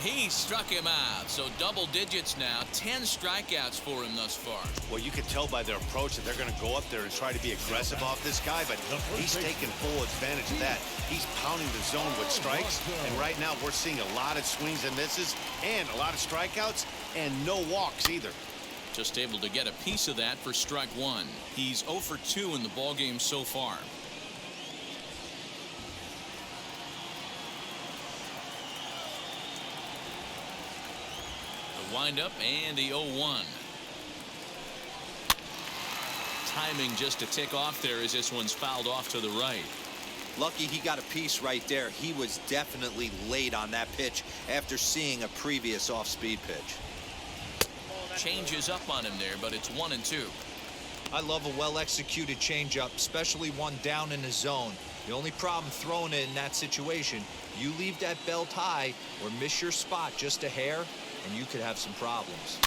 And he struck him out. So double digits now. 10 strikeouts for him thus far. Well, you can tell by their approach that they're going to go up there and try to be aggressive off this guy, but he's taking full advantage of that. He's pounding the zone with strikes, and right now we're seeing a lot of swings and misses and a lot of strikeouts and no walks either. Just able to get a piece of that for strike 1. He's 0 for 2 in the ballgame so far. Wind up and the 0-1. timing just to tick off there as this one's fouled off to the right. Lucky he got a piece right there. He was definitely late on that pitch after seeing a previous off-speed pitch. Changes up on him there, but it's 1-2. I love a well-executed changeup, especially one down in the zone. The only problem throwing it in that situation, you leave that belt high or miss your spot just a hair, and you could have some problems.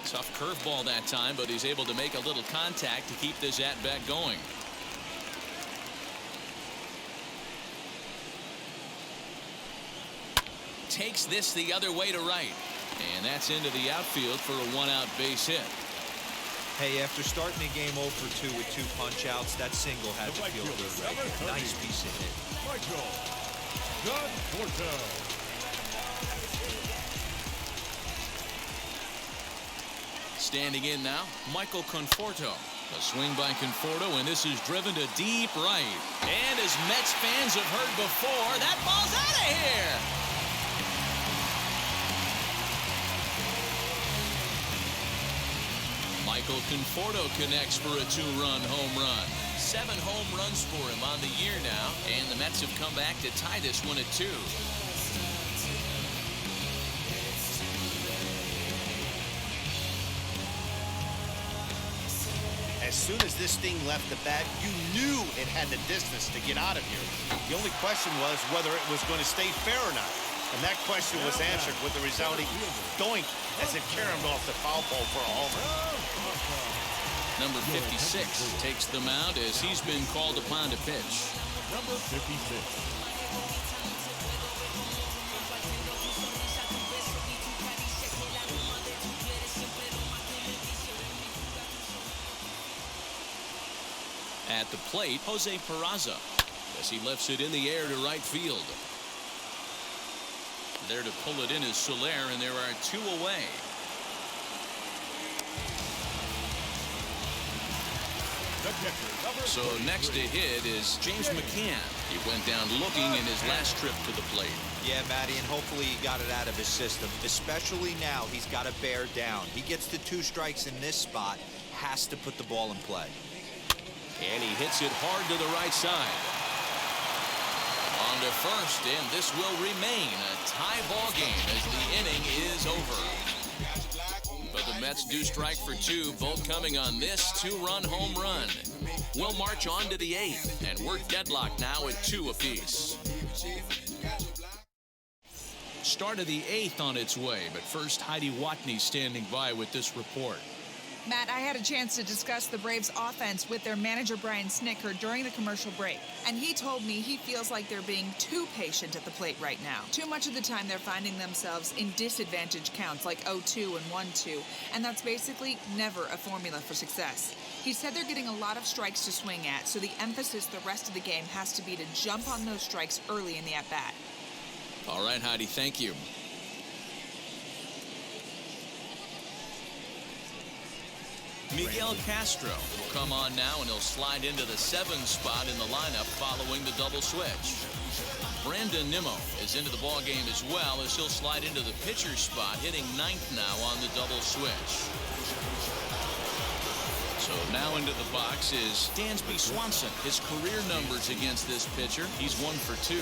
Tough curveball that time, but he's able to make a little contact to keep this at-bat going. Takes this the other way to right. And that's into the outfield for a one-out base hit. Hey, after starting the game 0 for 2 with 2 punch-outs, that single had to feel good right there. Nice piece of hit. Standing in now, Michael Conforto. A swing by Conforto, and this is driven to deep right. And as Mets fans have heard before, that ball's out of here. Michael Conforto connects for a 2-run home run. 7 home runs for him on the year now, and the Mets have come back to tie this one at 2. As soon as this thing left the bat, you knew it had the distance to get out of here. The only question was whether it was going to stay fair or not. And that question was answered with the resounding doink as it caromed off the foul pole for a homer. Number 56 takes the mound as he's been called upon to pitch. Number 56. At the plate, Jose Peraza, as he lifts it in the air to right field. There to pull it in is Soler, and there are 2 away. So next to hit is James Mccann. He went down looking in his last trip to the plate. Yeah, Matty, and hopefully he got it out of his system. Especially now, he's got to bear down. He gets the 2 strikes in this spot, has to put the ball in play. And he hits it hard to the right side. On to first, and this will remain a tie ball game as the inning is over. But the Mets do strike for 2, both coming on this 2-run home run. We'll march on to the 8th, and we're deadlocked now at 2 apiece. Start of the 8th on its way, but first Heidi Watney standing by with this report. Matt, I had a chance to discuss the Braves' offense with their manager, Brian Snitker, during the commercial break. And he told me he feels like they're being too patient at the plate right now. Too much of the time, they're finding themselves in disadvantage counts like 0-2 and 1-2. And that's basically never a formula for success. He said they're getting a lot of strikes to swing at, so the emphasis the rest of the game has to be to jump on those strikes early in the at-bat. All right, Heidi, thank you. Miguel Castro will come on now, and he'll slide into the 7 spot in the lineup following the double switch. Brandon Nimmo is into the ballgame as well, as he'll slide into the pitcher spot, hitting 9th now on the double switch. So now into the box is Dansby Swanson. His career numbers against this pitcher, he's 1 for 2.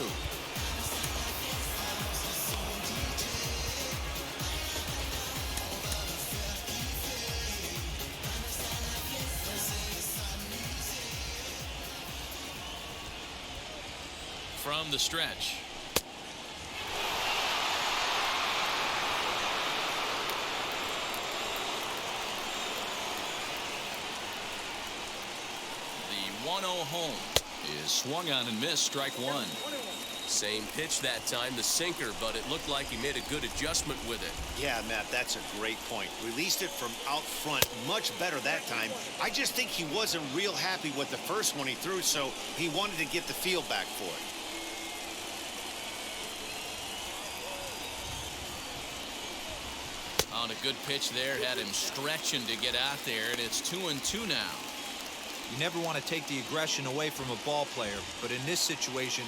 From the stretch. The 1-0 home is swung on and missed, strike 1. Same pitch that time, the sinker, but it looked like he made a good adjustment with it. Yeah, Matt, that's a great point. Released it from out front much better that time. I just think he wasn't real happy with the first one he threw, so he wanted to get the feel back for it. On a good pitch there, had him stretching to get out there, and it's 2-2 now. You never want to take the aggression away from a ball player, but in this situation,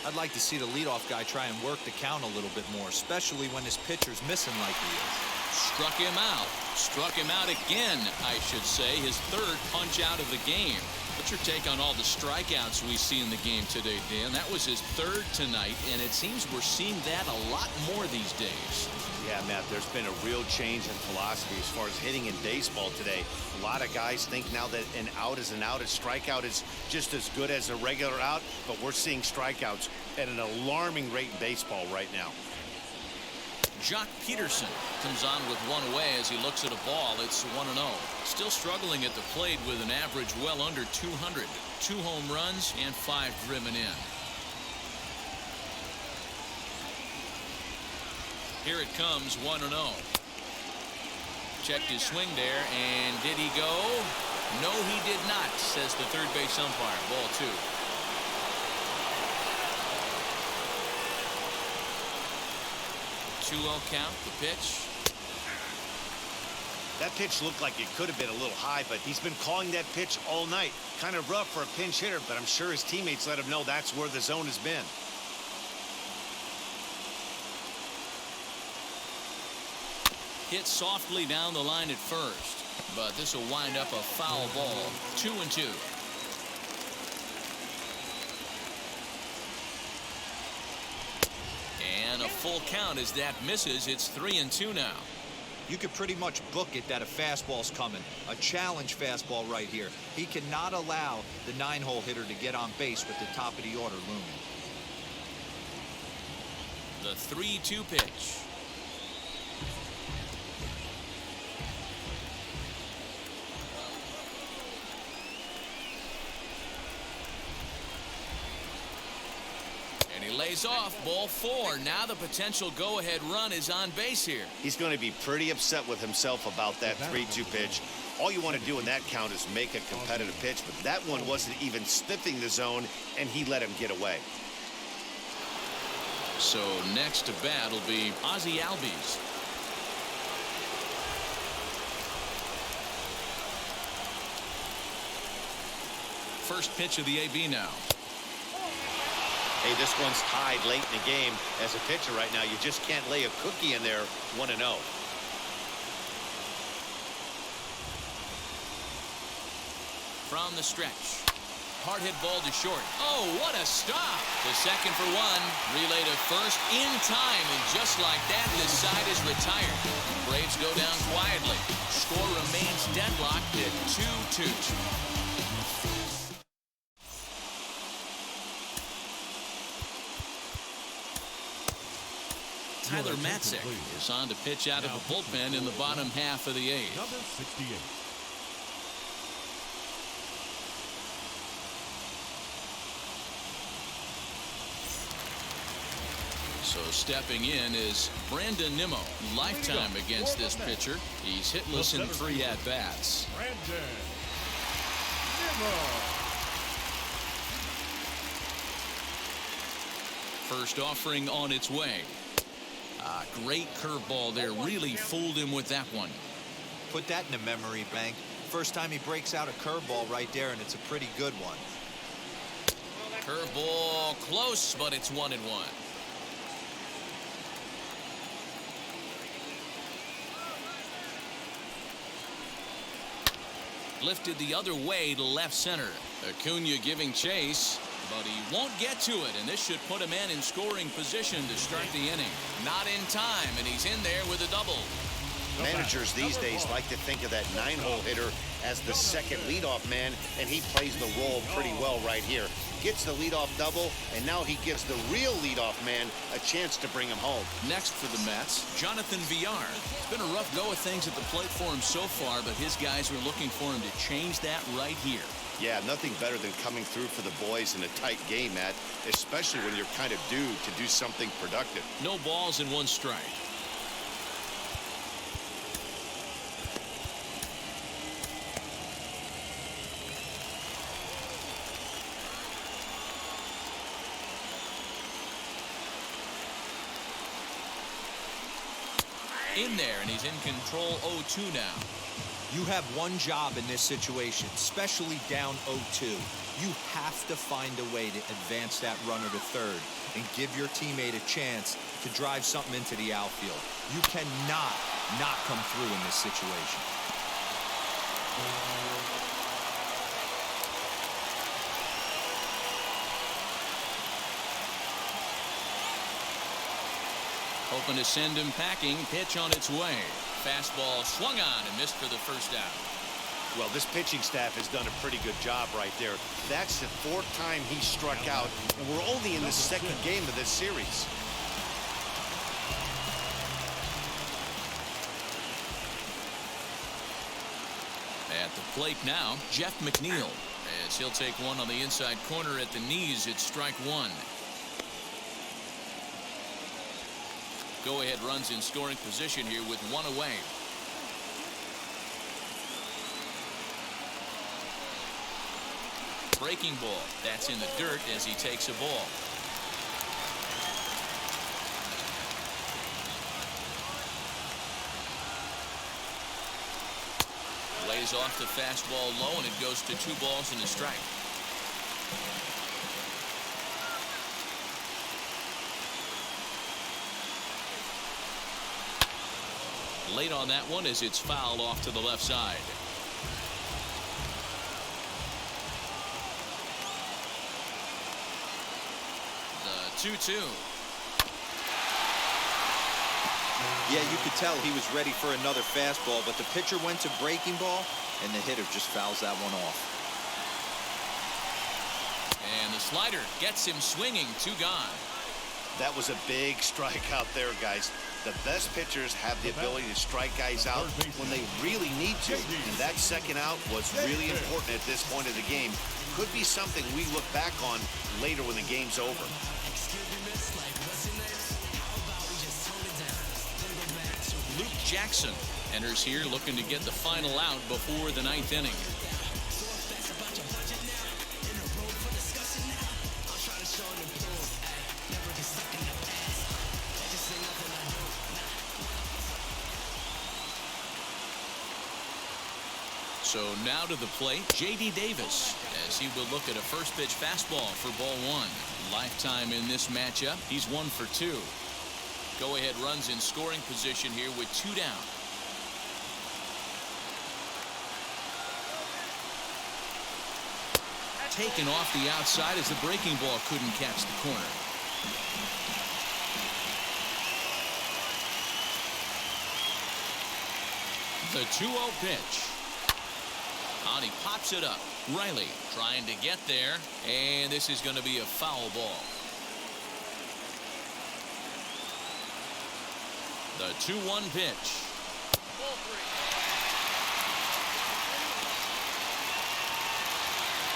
I'd like to see the leadoff guy try and work the count a little bit more, especially when his pitcher's missing like he is. Struck him out. Struck him out again, I should say. His third punch out of the game. What's your take on all the strikeouts we see in the game today, Dan? That was his third tonight, and it seems we're seeing that a lot more these days. Yeah, Matt, there's been a real change in philosophy as far as hitting in baseball today. A lot of guys think now that an out is an out. A strikeout is just as good as a regular out, but we're seeing strikeouts at an alarming rate in baseball right now. Jock Peterson comes on with one away as he looks at a ball. It's 1-0. Still struggling at the plate with an average well under 200. 2 home runs and 5 driven in. Here it comes, 1-0. Checked his swing there, and did he go? No, he did not, says the third base umpire. Ball 2. Count, the pitch. That pitch looked like it could have been a little high, but he's been calling that pitch all night. Kind of rough for a pinch hitter, but I'm sure his teammates let him know that's where the zone has been. Hit softly down the line at first, but this will wind up a foul ball. 2-2. And a full count as that misses. It's 3-2 now. You could pretty much book it that a fastball's coming. A challenge fastball right here. He cannot allow the 9-hole hitter to get on base with the top of the order looming. The 3-2 pitch. Lays off. Ball 4. Now the potential go-ahead run is on base here. He's going to be pretty upset with himself about that 3-2 pitch. All you want to do in that count is make a competitive pitch, but that one wasn't even sniffing the zone, and he let him get away. So next to bat will be Aussie Albies. First pitch of the AB now. Hey, this one's tied late in the game. As a pitcher right now, you just can't lay a cookie in there. 1-0. From the stretch. Hard hit ball to short. Oh, what a stop. The second for 1. Relay to first in time. And just like that, this side is retired. Braves go down quietly. Score remains deadlocked at 2-2. Tyler Matzek is on to pitch out of the bullpen in the bottom half of the 8th. Number 68. So stepping in is Brandon Nimmo. Lifetime against this pitcher. He's hitless in 3 at-bats. Brandon Nimmo. First offering on its way. Great curveball there. Really fooled him with that one. Put that in a memory bank. First time he breaks out a curveball right there, and it's a pretty good one. Curveball close, but it's 1-1. Lifted the other way to left center. Acuna giving chase, but he won't get to it, and this should put a man in scoring position to start the inning. Not in time, and he's in there with a double. Managers these days like to think of that 9-hole hitter as the second leadoff man, and he plays the role pretty well right here. Gets the leadoff double, and now he gives the real leadoff man a chance to bring him home. Next for the Mets, Jonathan Villard. It's been a rough go of things at the plate for him so far, but his guys are looking for him to change that right here. Yeah, nothing better than coming through for the boys in a tight game, Matt, especially when you're kind of due to do something productive. No balls and 1 strike. In there, and he's in control. 0-2 now. You have one job in this situation, especially down 0-2. You have to find a way to advance that runner to third and give your teammate a chance to drive something into the outfield. You cannot not come through in this situation. Hoping to send him packing. Pitch on its way. Fastball swung on and missed for the first out. Well, this pitching staff has done a pretty good job right there. That's the fourth time he struck out, and we're only in the second game of this series. At the plate now, Jeff McNeil, as he'll take one on the inside corner at the knees. It's strike one. Go-ahead runs in scoring position here with one away. Breaking ball. That's in the dirt as he takes a ball. Lays off the fastball low, and it goes to 2 balls and a strike. Late on that one as it's fouled off to the left side. The 2-2. Yeah, you could tell he was ready for another fastball, but the pitcher went to breaking ball, and the hitter just fouls that one off. And the slider gets him swinging. 2 gone. That was a big strikeout there, guys. The best pitchers have the ability to strike guys out when they really need to. And that second out was really important at this point of the game. Could be something we look back on later when the game's over. Luke Jackson enters here looking to get the final out before the 9th inning. So now to the plate, J.D. Davis, as he will look at a first pitch fastball for ball 1. Lifetime in this matchup, he's 1 for 2. Go-ahead runs in scoring position here with 2 down. Taken off the outside as the breaking ball couldn't catch the corner. The 2-0 pitch. On, he pops it up. Reilly trying to get there, and this is going to be a foul ball. The 2-1 pitch.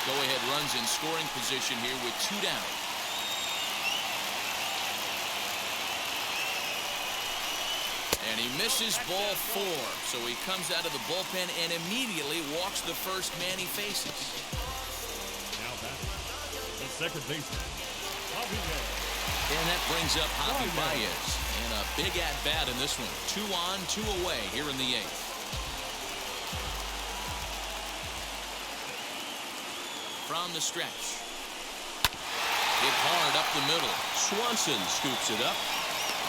Go-ahead runs in scoring position here with 2 down. And he misses ball 4, so he comes out of the bullpen and immediately walks the first man he faces. Now back, the second baseman, Javi Baez. And that brings up Javi Baez. And a big at-bat in this one. 2 on, 2 away here in the 8th. From the stretch. Hit hard up the middle. Swanson scoops it up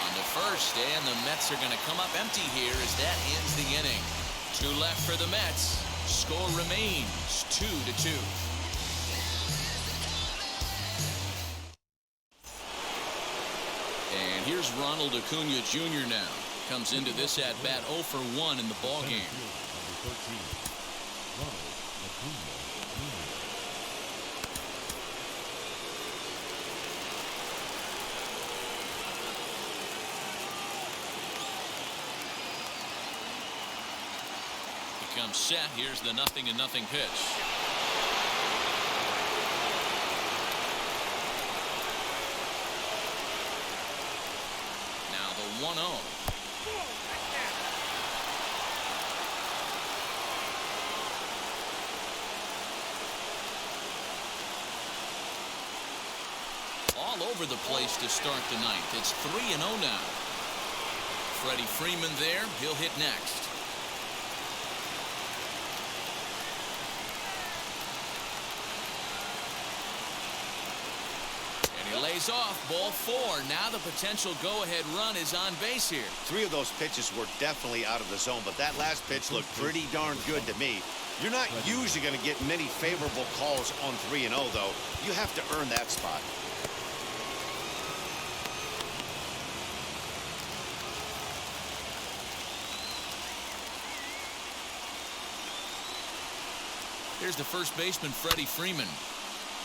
on the first, and the Mets are going to come up empty here as that ends the inning. 2 left for the Mets. Score remains 2-2. And here's Ronald Acuna Jr. now. Comes into this at bat 0 for 1 in the ball game. Comes set. Here's the 0-0 pitch. Now the 1-0. All over the place to start the 9th. It's 3-0 now. Freddie Freeman there. He'll hit next. pays off. Ball 4. Now the potential go-ahead run is on base here. 3 of those pitches were definitely out of the zone, but that last pitch looked pretty darn good to me. You're not usually going to get many favorable calls on 3-0, though. You have to earn that spot. Here's the first baseman, Freddie Freeman.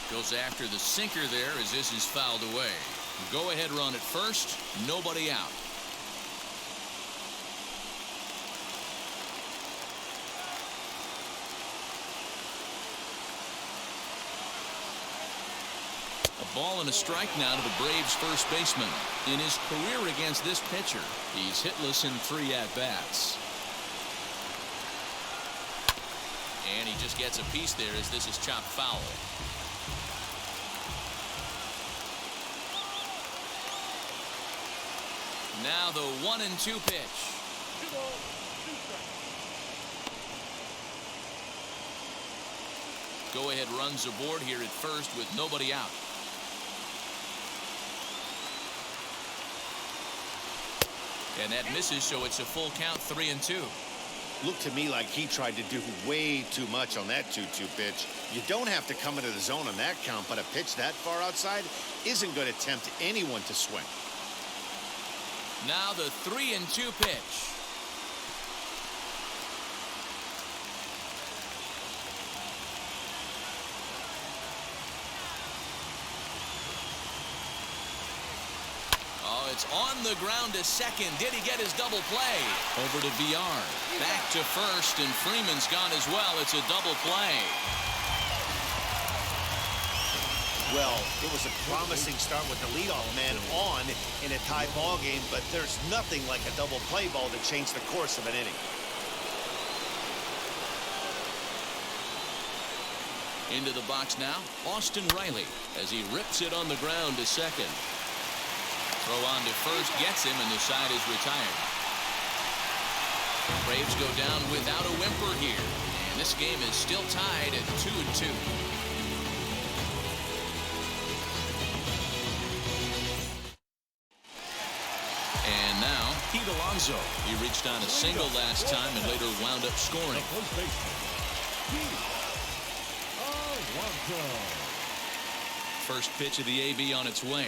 Goes after the sinker there as this is fouled away. Go-ahead run at first. Nobody out. A ball and a strike now to the Braves' first baseman. In his career against this pitcher, he's hitless in 3 at-bats. And he just gets a piece there as this is chopped foul. Now the 1-2 pitch. Go-ahead runs aboard here at first with nobody out. And that misses, so it's a full count, 3-2. Looked to me like he tried to do way too much on that 2-2 pitch. You don't have to come into the zone on that count, but a pitch that far outside isn't going to tempt anyone to swing. Now the 3-2 pitch. It's on the ground to second. Did he get his double play? Over to Villard. Back to first, and Freeman's gone as well. It's a double play. Well, it was a promising start with the leadoff man on in a tie ball game, but there's nothing like a double play ball to change the course of an inning. Into the box now, Austin Reilly, as he rips it on the ground to second. Throw on to first, gets him, and the side is retired. Braves go down without a whimper here, and this game is still tied at 2-2. And now, Pete Alonso. He reached on a single last time and later wound up scoring. First pitch of the AB on its way.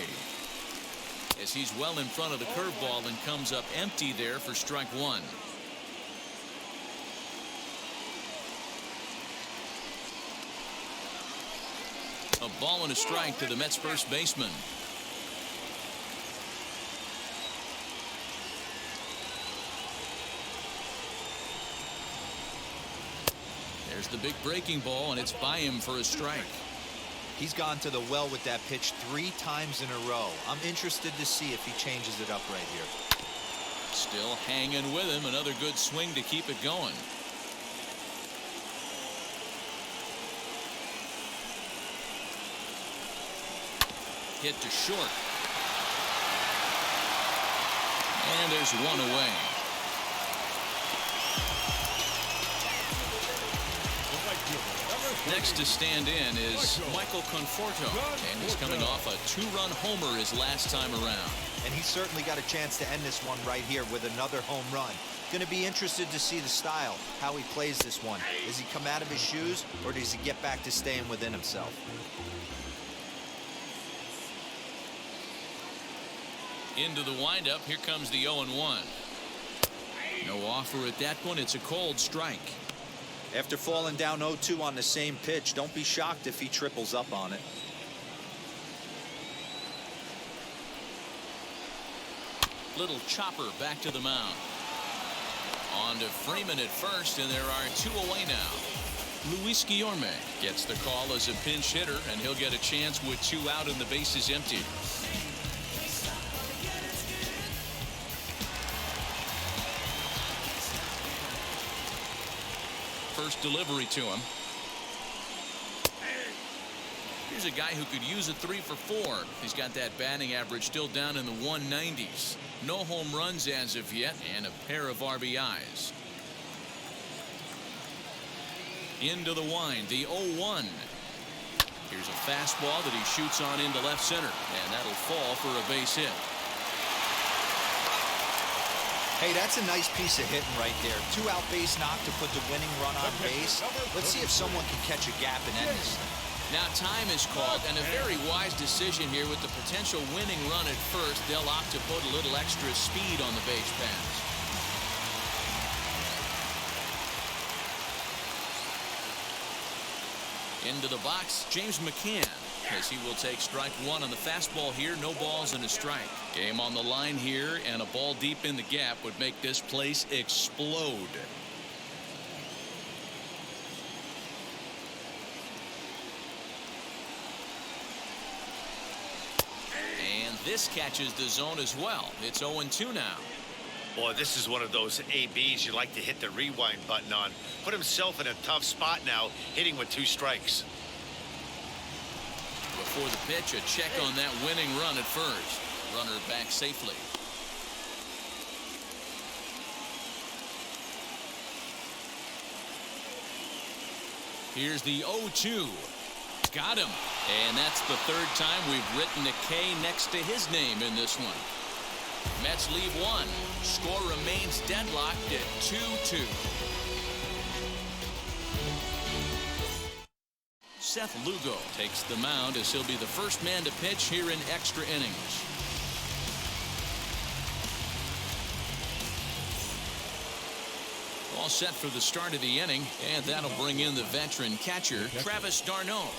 As he's well in front of the curveball and comes up empty there for strike 1. A ball and a strike to the Mets first baseman. There's the big breaking ball, and it's by him for a strike. He's gone to the well with that pitch 3 times in a row. I'm interested to see if he changes it up right here. Still hanging with him. Another good swing to keep it going. Hit to short. And there's one away. Next to stand in is Michael Conforto, and he's coming off a 2-run homer his last time around. And he's certainly got a chance to end this one right here with another home run. Going to be interested to see the style, how he plays this one. Does he come out of his shoes, or does he get back to staying within himself? Into the windup, here comes the 0-1. No offer at that point. It's a cold strike. After falling down 0-2 on the same pitch, don't be shocked if he triples up on it. Little chopper back to the mound. On to Freeman at first, and there are 2 away now. Luis Guillorme gets the call as a pinch hitter, and he'll get a chance with 2 out and the bases empty. First delivery to him. Here's a guy who could use a 3 for 4. He's got that batting average still down in the 190s. No home runs as of yet, and a pair of RBIs. Into the wind, the 0-1. Here's a fastball that he shoots on into left center, and that'll fall for a base hit. Hey, that's a nice piece of hitting right there. 2-out base knock to put the winning run on base. Let's see if someone can catch a gap and end this thing. Now time is called, and a very wise decision here with the potential winning run at first. They'll opt to put a little extra speed on the base pass. Into the box, James Mccann, as he will take strike one on the fastball here. No balls and a strike. Game on the line here, and a ball deep in the gap would make this place explode. And this catches the zone as well. It's 0-2 now. Boy, this is one of those ABs you like to hit the rewind button on. Put himself in a tough spot now, hitting with 2 strikes. Before the pitch, a check on that winning run at first. Runner back safely. Here's the 0-2. Got him. And that's the 3rd time we've written a K next to his name in this one. Mets leave one. Score remains deadlocked at 2-2. Seth Lugo takes the mound as he'll be the first man to pitch here in extra innings. All set for the start of the inning, and that'll bring in the veteran catcher, Travis d'Arnaud.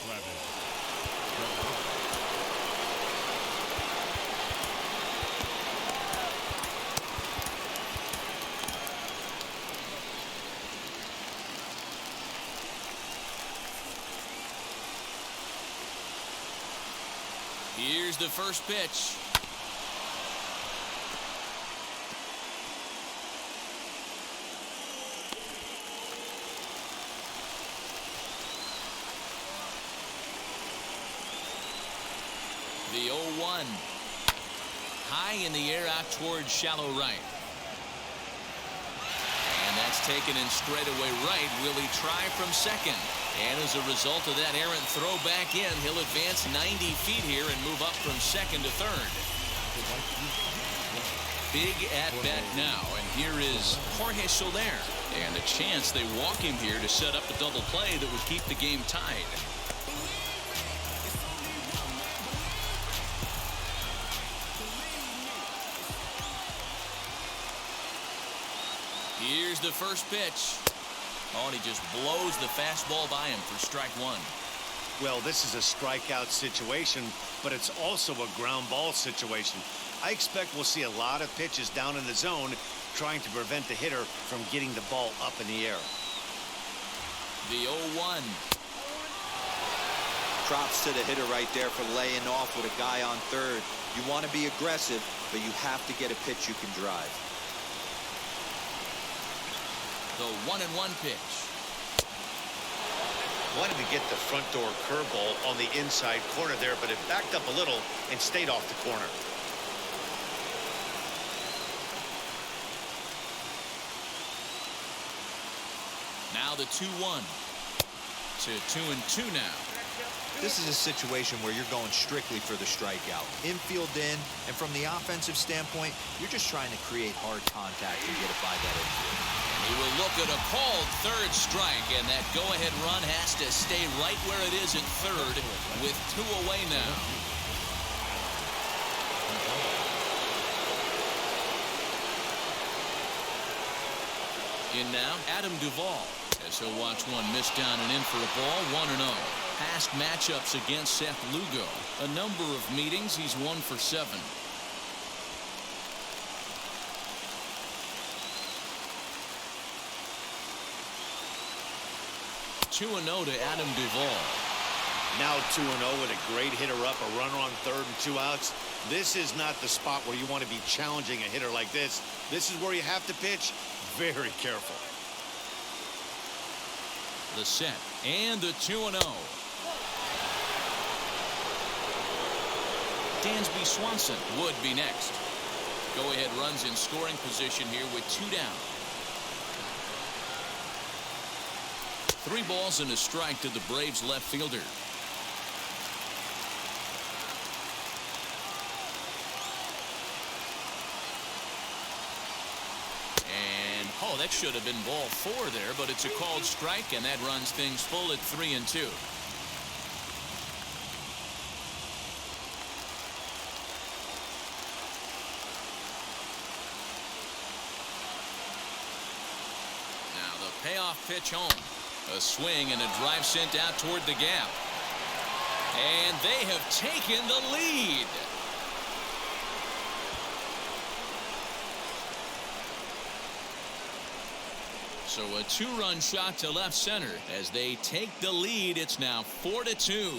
Here's the first pitch. The 0-1. High in the air out towards shallow right. And that's taken in straightaway right. Will he try from second? And as a result of that errant throw back in, he'll advance 90 feet here and move up from second to third. Big at bat now, and here is Jorge Soler. And a chance they walk him here to set up a double play that would keep the game tied. Here's the first pitch. Oh, and he just blows the fastball by him for strike one. Well, this is a strikeout situation, but it's also a ground ball situation. I expect we'll see a lot of pitches down in the zone trying to prevent the hitter from getting the ball up in the air. The 0-1. Props to the hitter right there for laying off with a guy on third. You want to be aggressive, but you have to get a pitch you can drive. The 1-1 pitch. Wanted to get the front door curveball on the inside corner there, but it backed up a little and stayed off the corner. Now the 2-1 to 2-2 now. This is a situation where you're going strictly for the strikeout. Infield in, and from the offensive standpoint, you're just trying to create hard contact and get it by that infield. He will look at a called third strike, and that go-ahead run has to stay right where it is at third with 2 away now. In now, Adam Duvall, as he'll watch one miss down and in for a ball, 1-0. Past matchups against Seth Lugo. A number of meetings, he's 1 for 7. 2-0 to Adam Duvall. Now 2-0 with a great hitter up, a runner on third and 2 outs. This is not the spot where you want to be challenging a hitter like this. This is where you have to pitch very careful. The set and the 2-0. Dansby Swanson would be next. Go-ahead runs in scoring position here with 2 down. 3 balls and a strike to the Braves left fielder. that should have been ball 4 there, but it's a called strike, and that runs things full at 3-2. Payoff pitch home. A swing and a drive sent out toward the gap. And they have taken the lead. So a 2-run shot to left center as they take the lead. It's now 4-2.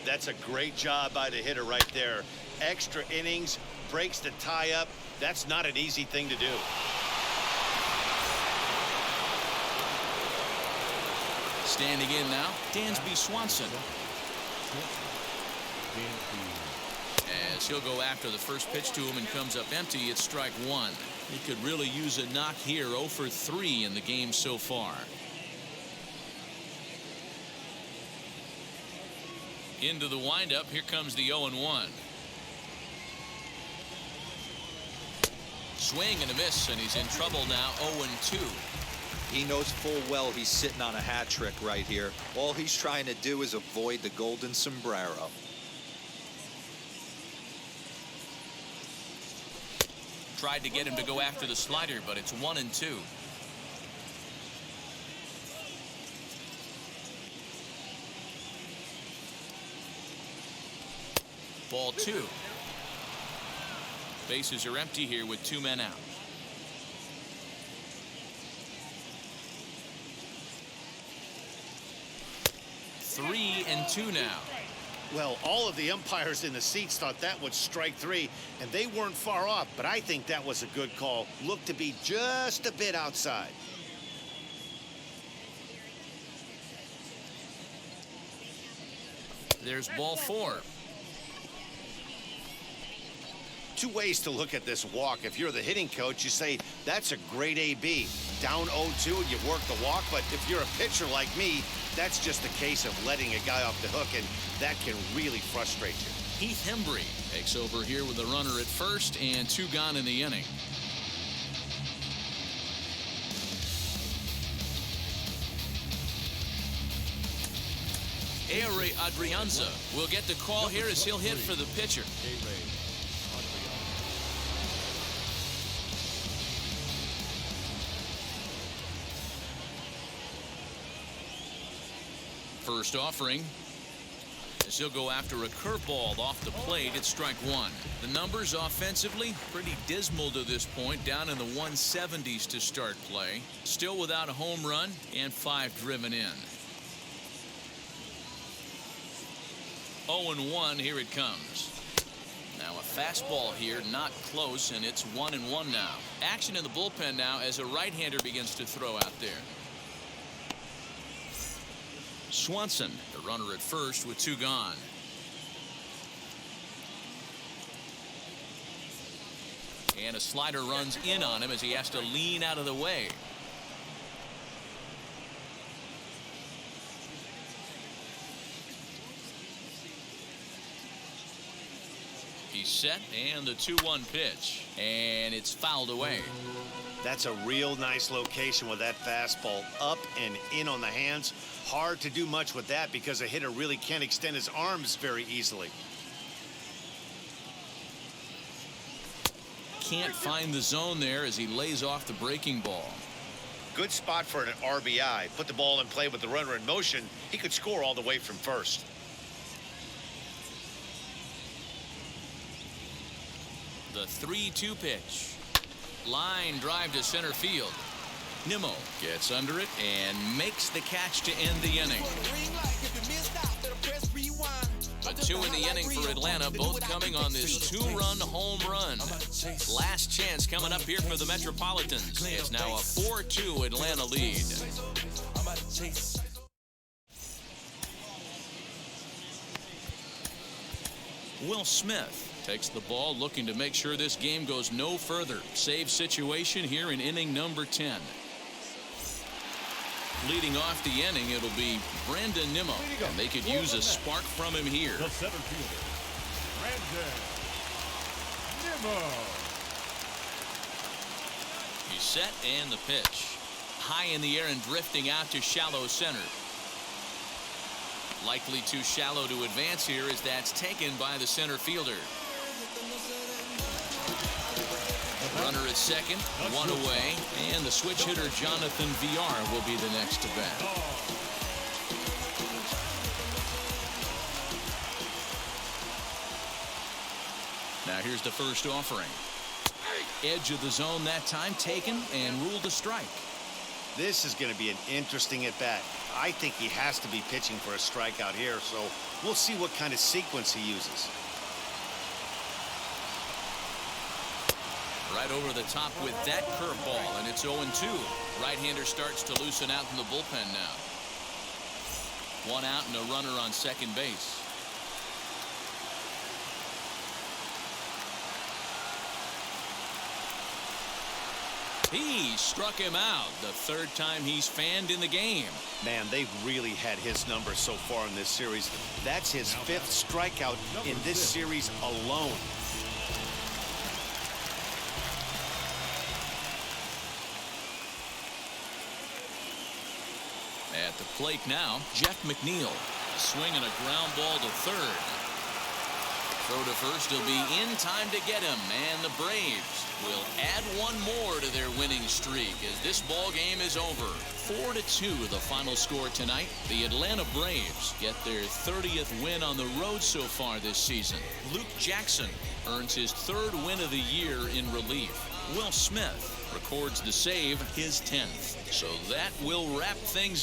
That's a great job by the hitter right there. Extra innings, breaks the tie up. That's not an easy thing to do. Standing in now, Dansby Swanson. As he'll go after the first pitch to him and comes up empty, it's strike 1. He could really use a knock here. 0 for 3 in the game so far. Into the windup. Here comes the 0-1. Swing and a miss, and he's in trouble now. 0-2. He knows full well he's sitting on a hat trick right here. All he's trying to do is avoid the golden sombrero. Tried to get him to go after the slider, but it's 1-2. Ball 2. Bases are empty here with 2 men out. Three and 2 now. Well, all of the umpires in the seats thought that was strike 3, and they weren't far off, but I think that was a good call. Looked to be just a bit outside. There's ball 4. 2 ways to look at this walk. If you're the hitting coach, you say that's a great AB. Down 0-2 and you work the walk, but if you're a pitcher like me, that's just a case of letting a guy off the hook, and that can really frustrate you. Heath Hembry takes over here with a runner at first and 2 gone in the inning. Ari Adrianza will get the call here as he'll hit for the pitcher. First offering as he'll go after a curveball off the plate. It's strike 1. The numbers offensively pretty dismal to this point, down in the 170s to start play. Still without a home run and 5 driven in. 0-1. Here it comes. Now a fastball here, not close, and it's 1-1 now. Action in the bullpen now as a right-hander begins to throw out there. Swanson, the runner at first with 2 gone. And a slider runs in on him as he has to lean out of the way. He's set, and the 2-1 pitch, and it's fouled away. That's a real nice location with that fastball up and in on the hands. Hard to do much with that because a hitter really can't extend his arms very easily. Can't find the zone there as he lays off the breaking ball. Good spot for an RBI. Put the ball in play with the runner in motion. He could score all the way from first. The 3-2 pitch. Line drive to center field. Nimmo gets under it and makes the catch to end the inning. A 2 in the inning for Atlanta, both coming on this 2-run home run. Last chance coming up here for the Metropolitans. It's now a 4-2 Atlanta lead. Will Smith Takes the ball, looking to make sure this game goes no further. Save situation here in inning number 10. Leading off the inning, it'll be Brandon Nimmo, and they could use a spark from him here. The center fielder, Brandon Nimmo. He's set, and the pitch. High in the air and drifting out to shallow center. Likely too shallow to advance here as that's taken by the center fielder. Runner at second, one away, and the switch hitter Jonathan Villard will be the next to bat. Now here's the first offering. Edge of the zone that time taken and ruled a strike. This is going to be an interesting at bat. I think he has to be pitching for a strikeout here, so we'll see what kind of sequence he uses. Right over the top with that curveball, and it's 0-2. Right-hander starts to loosen out in the bullpen now. One out and a runner on second base. He struck him out, the third time he's fanned in the game. Man, they've really had his number so far in this series. That's his 5th strikeout in this series alone. At the plate now, Jeff McNeil. A swing and a ground ball to third. Throw to first, he'll be in time to get him, and the Braves will add one more to their winning streak as this ball game is over. 4-2 the final score tonight. The Atlanta Braves get their 30th win on the road so far this season. Luke Jackson earns his 3rd win of the year in relief. Will Smith records the save, his 10th. So that will wrap things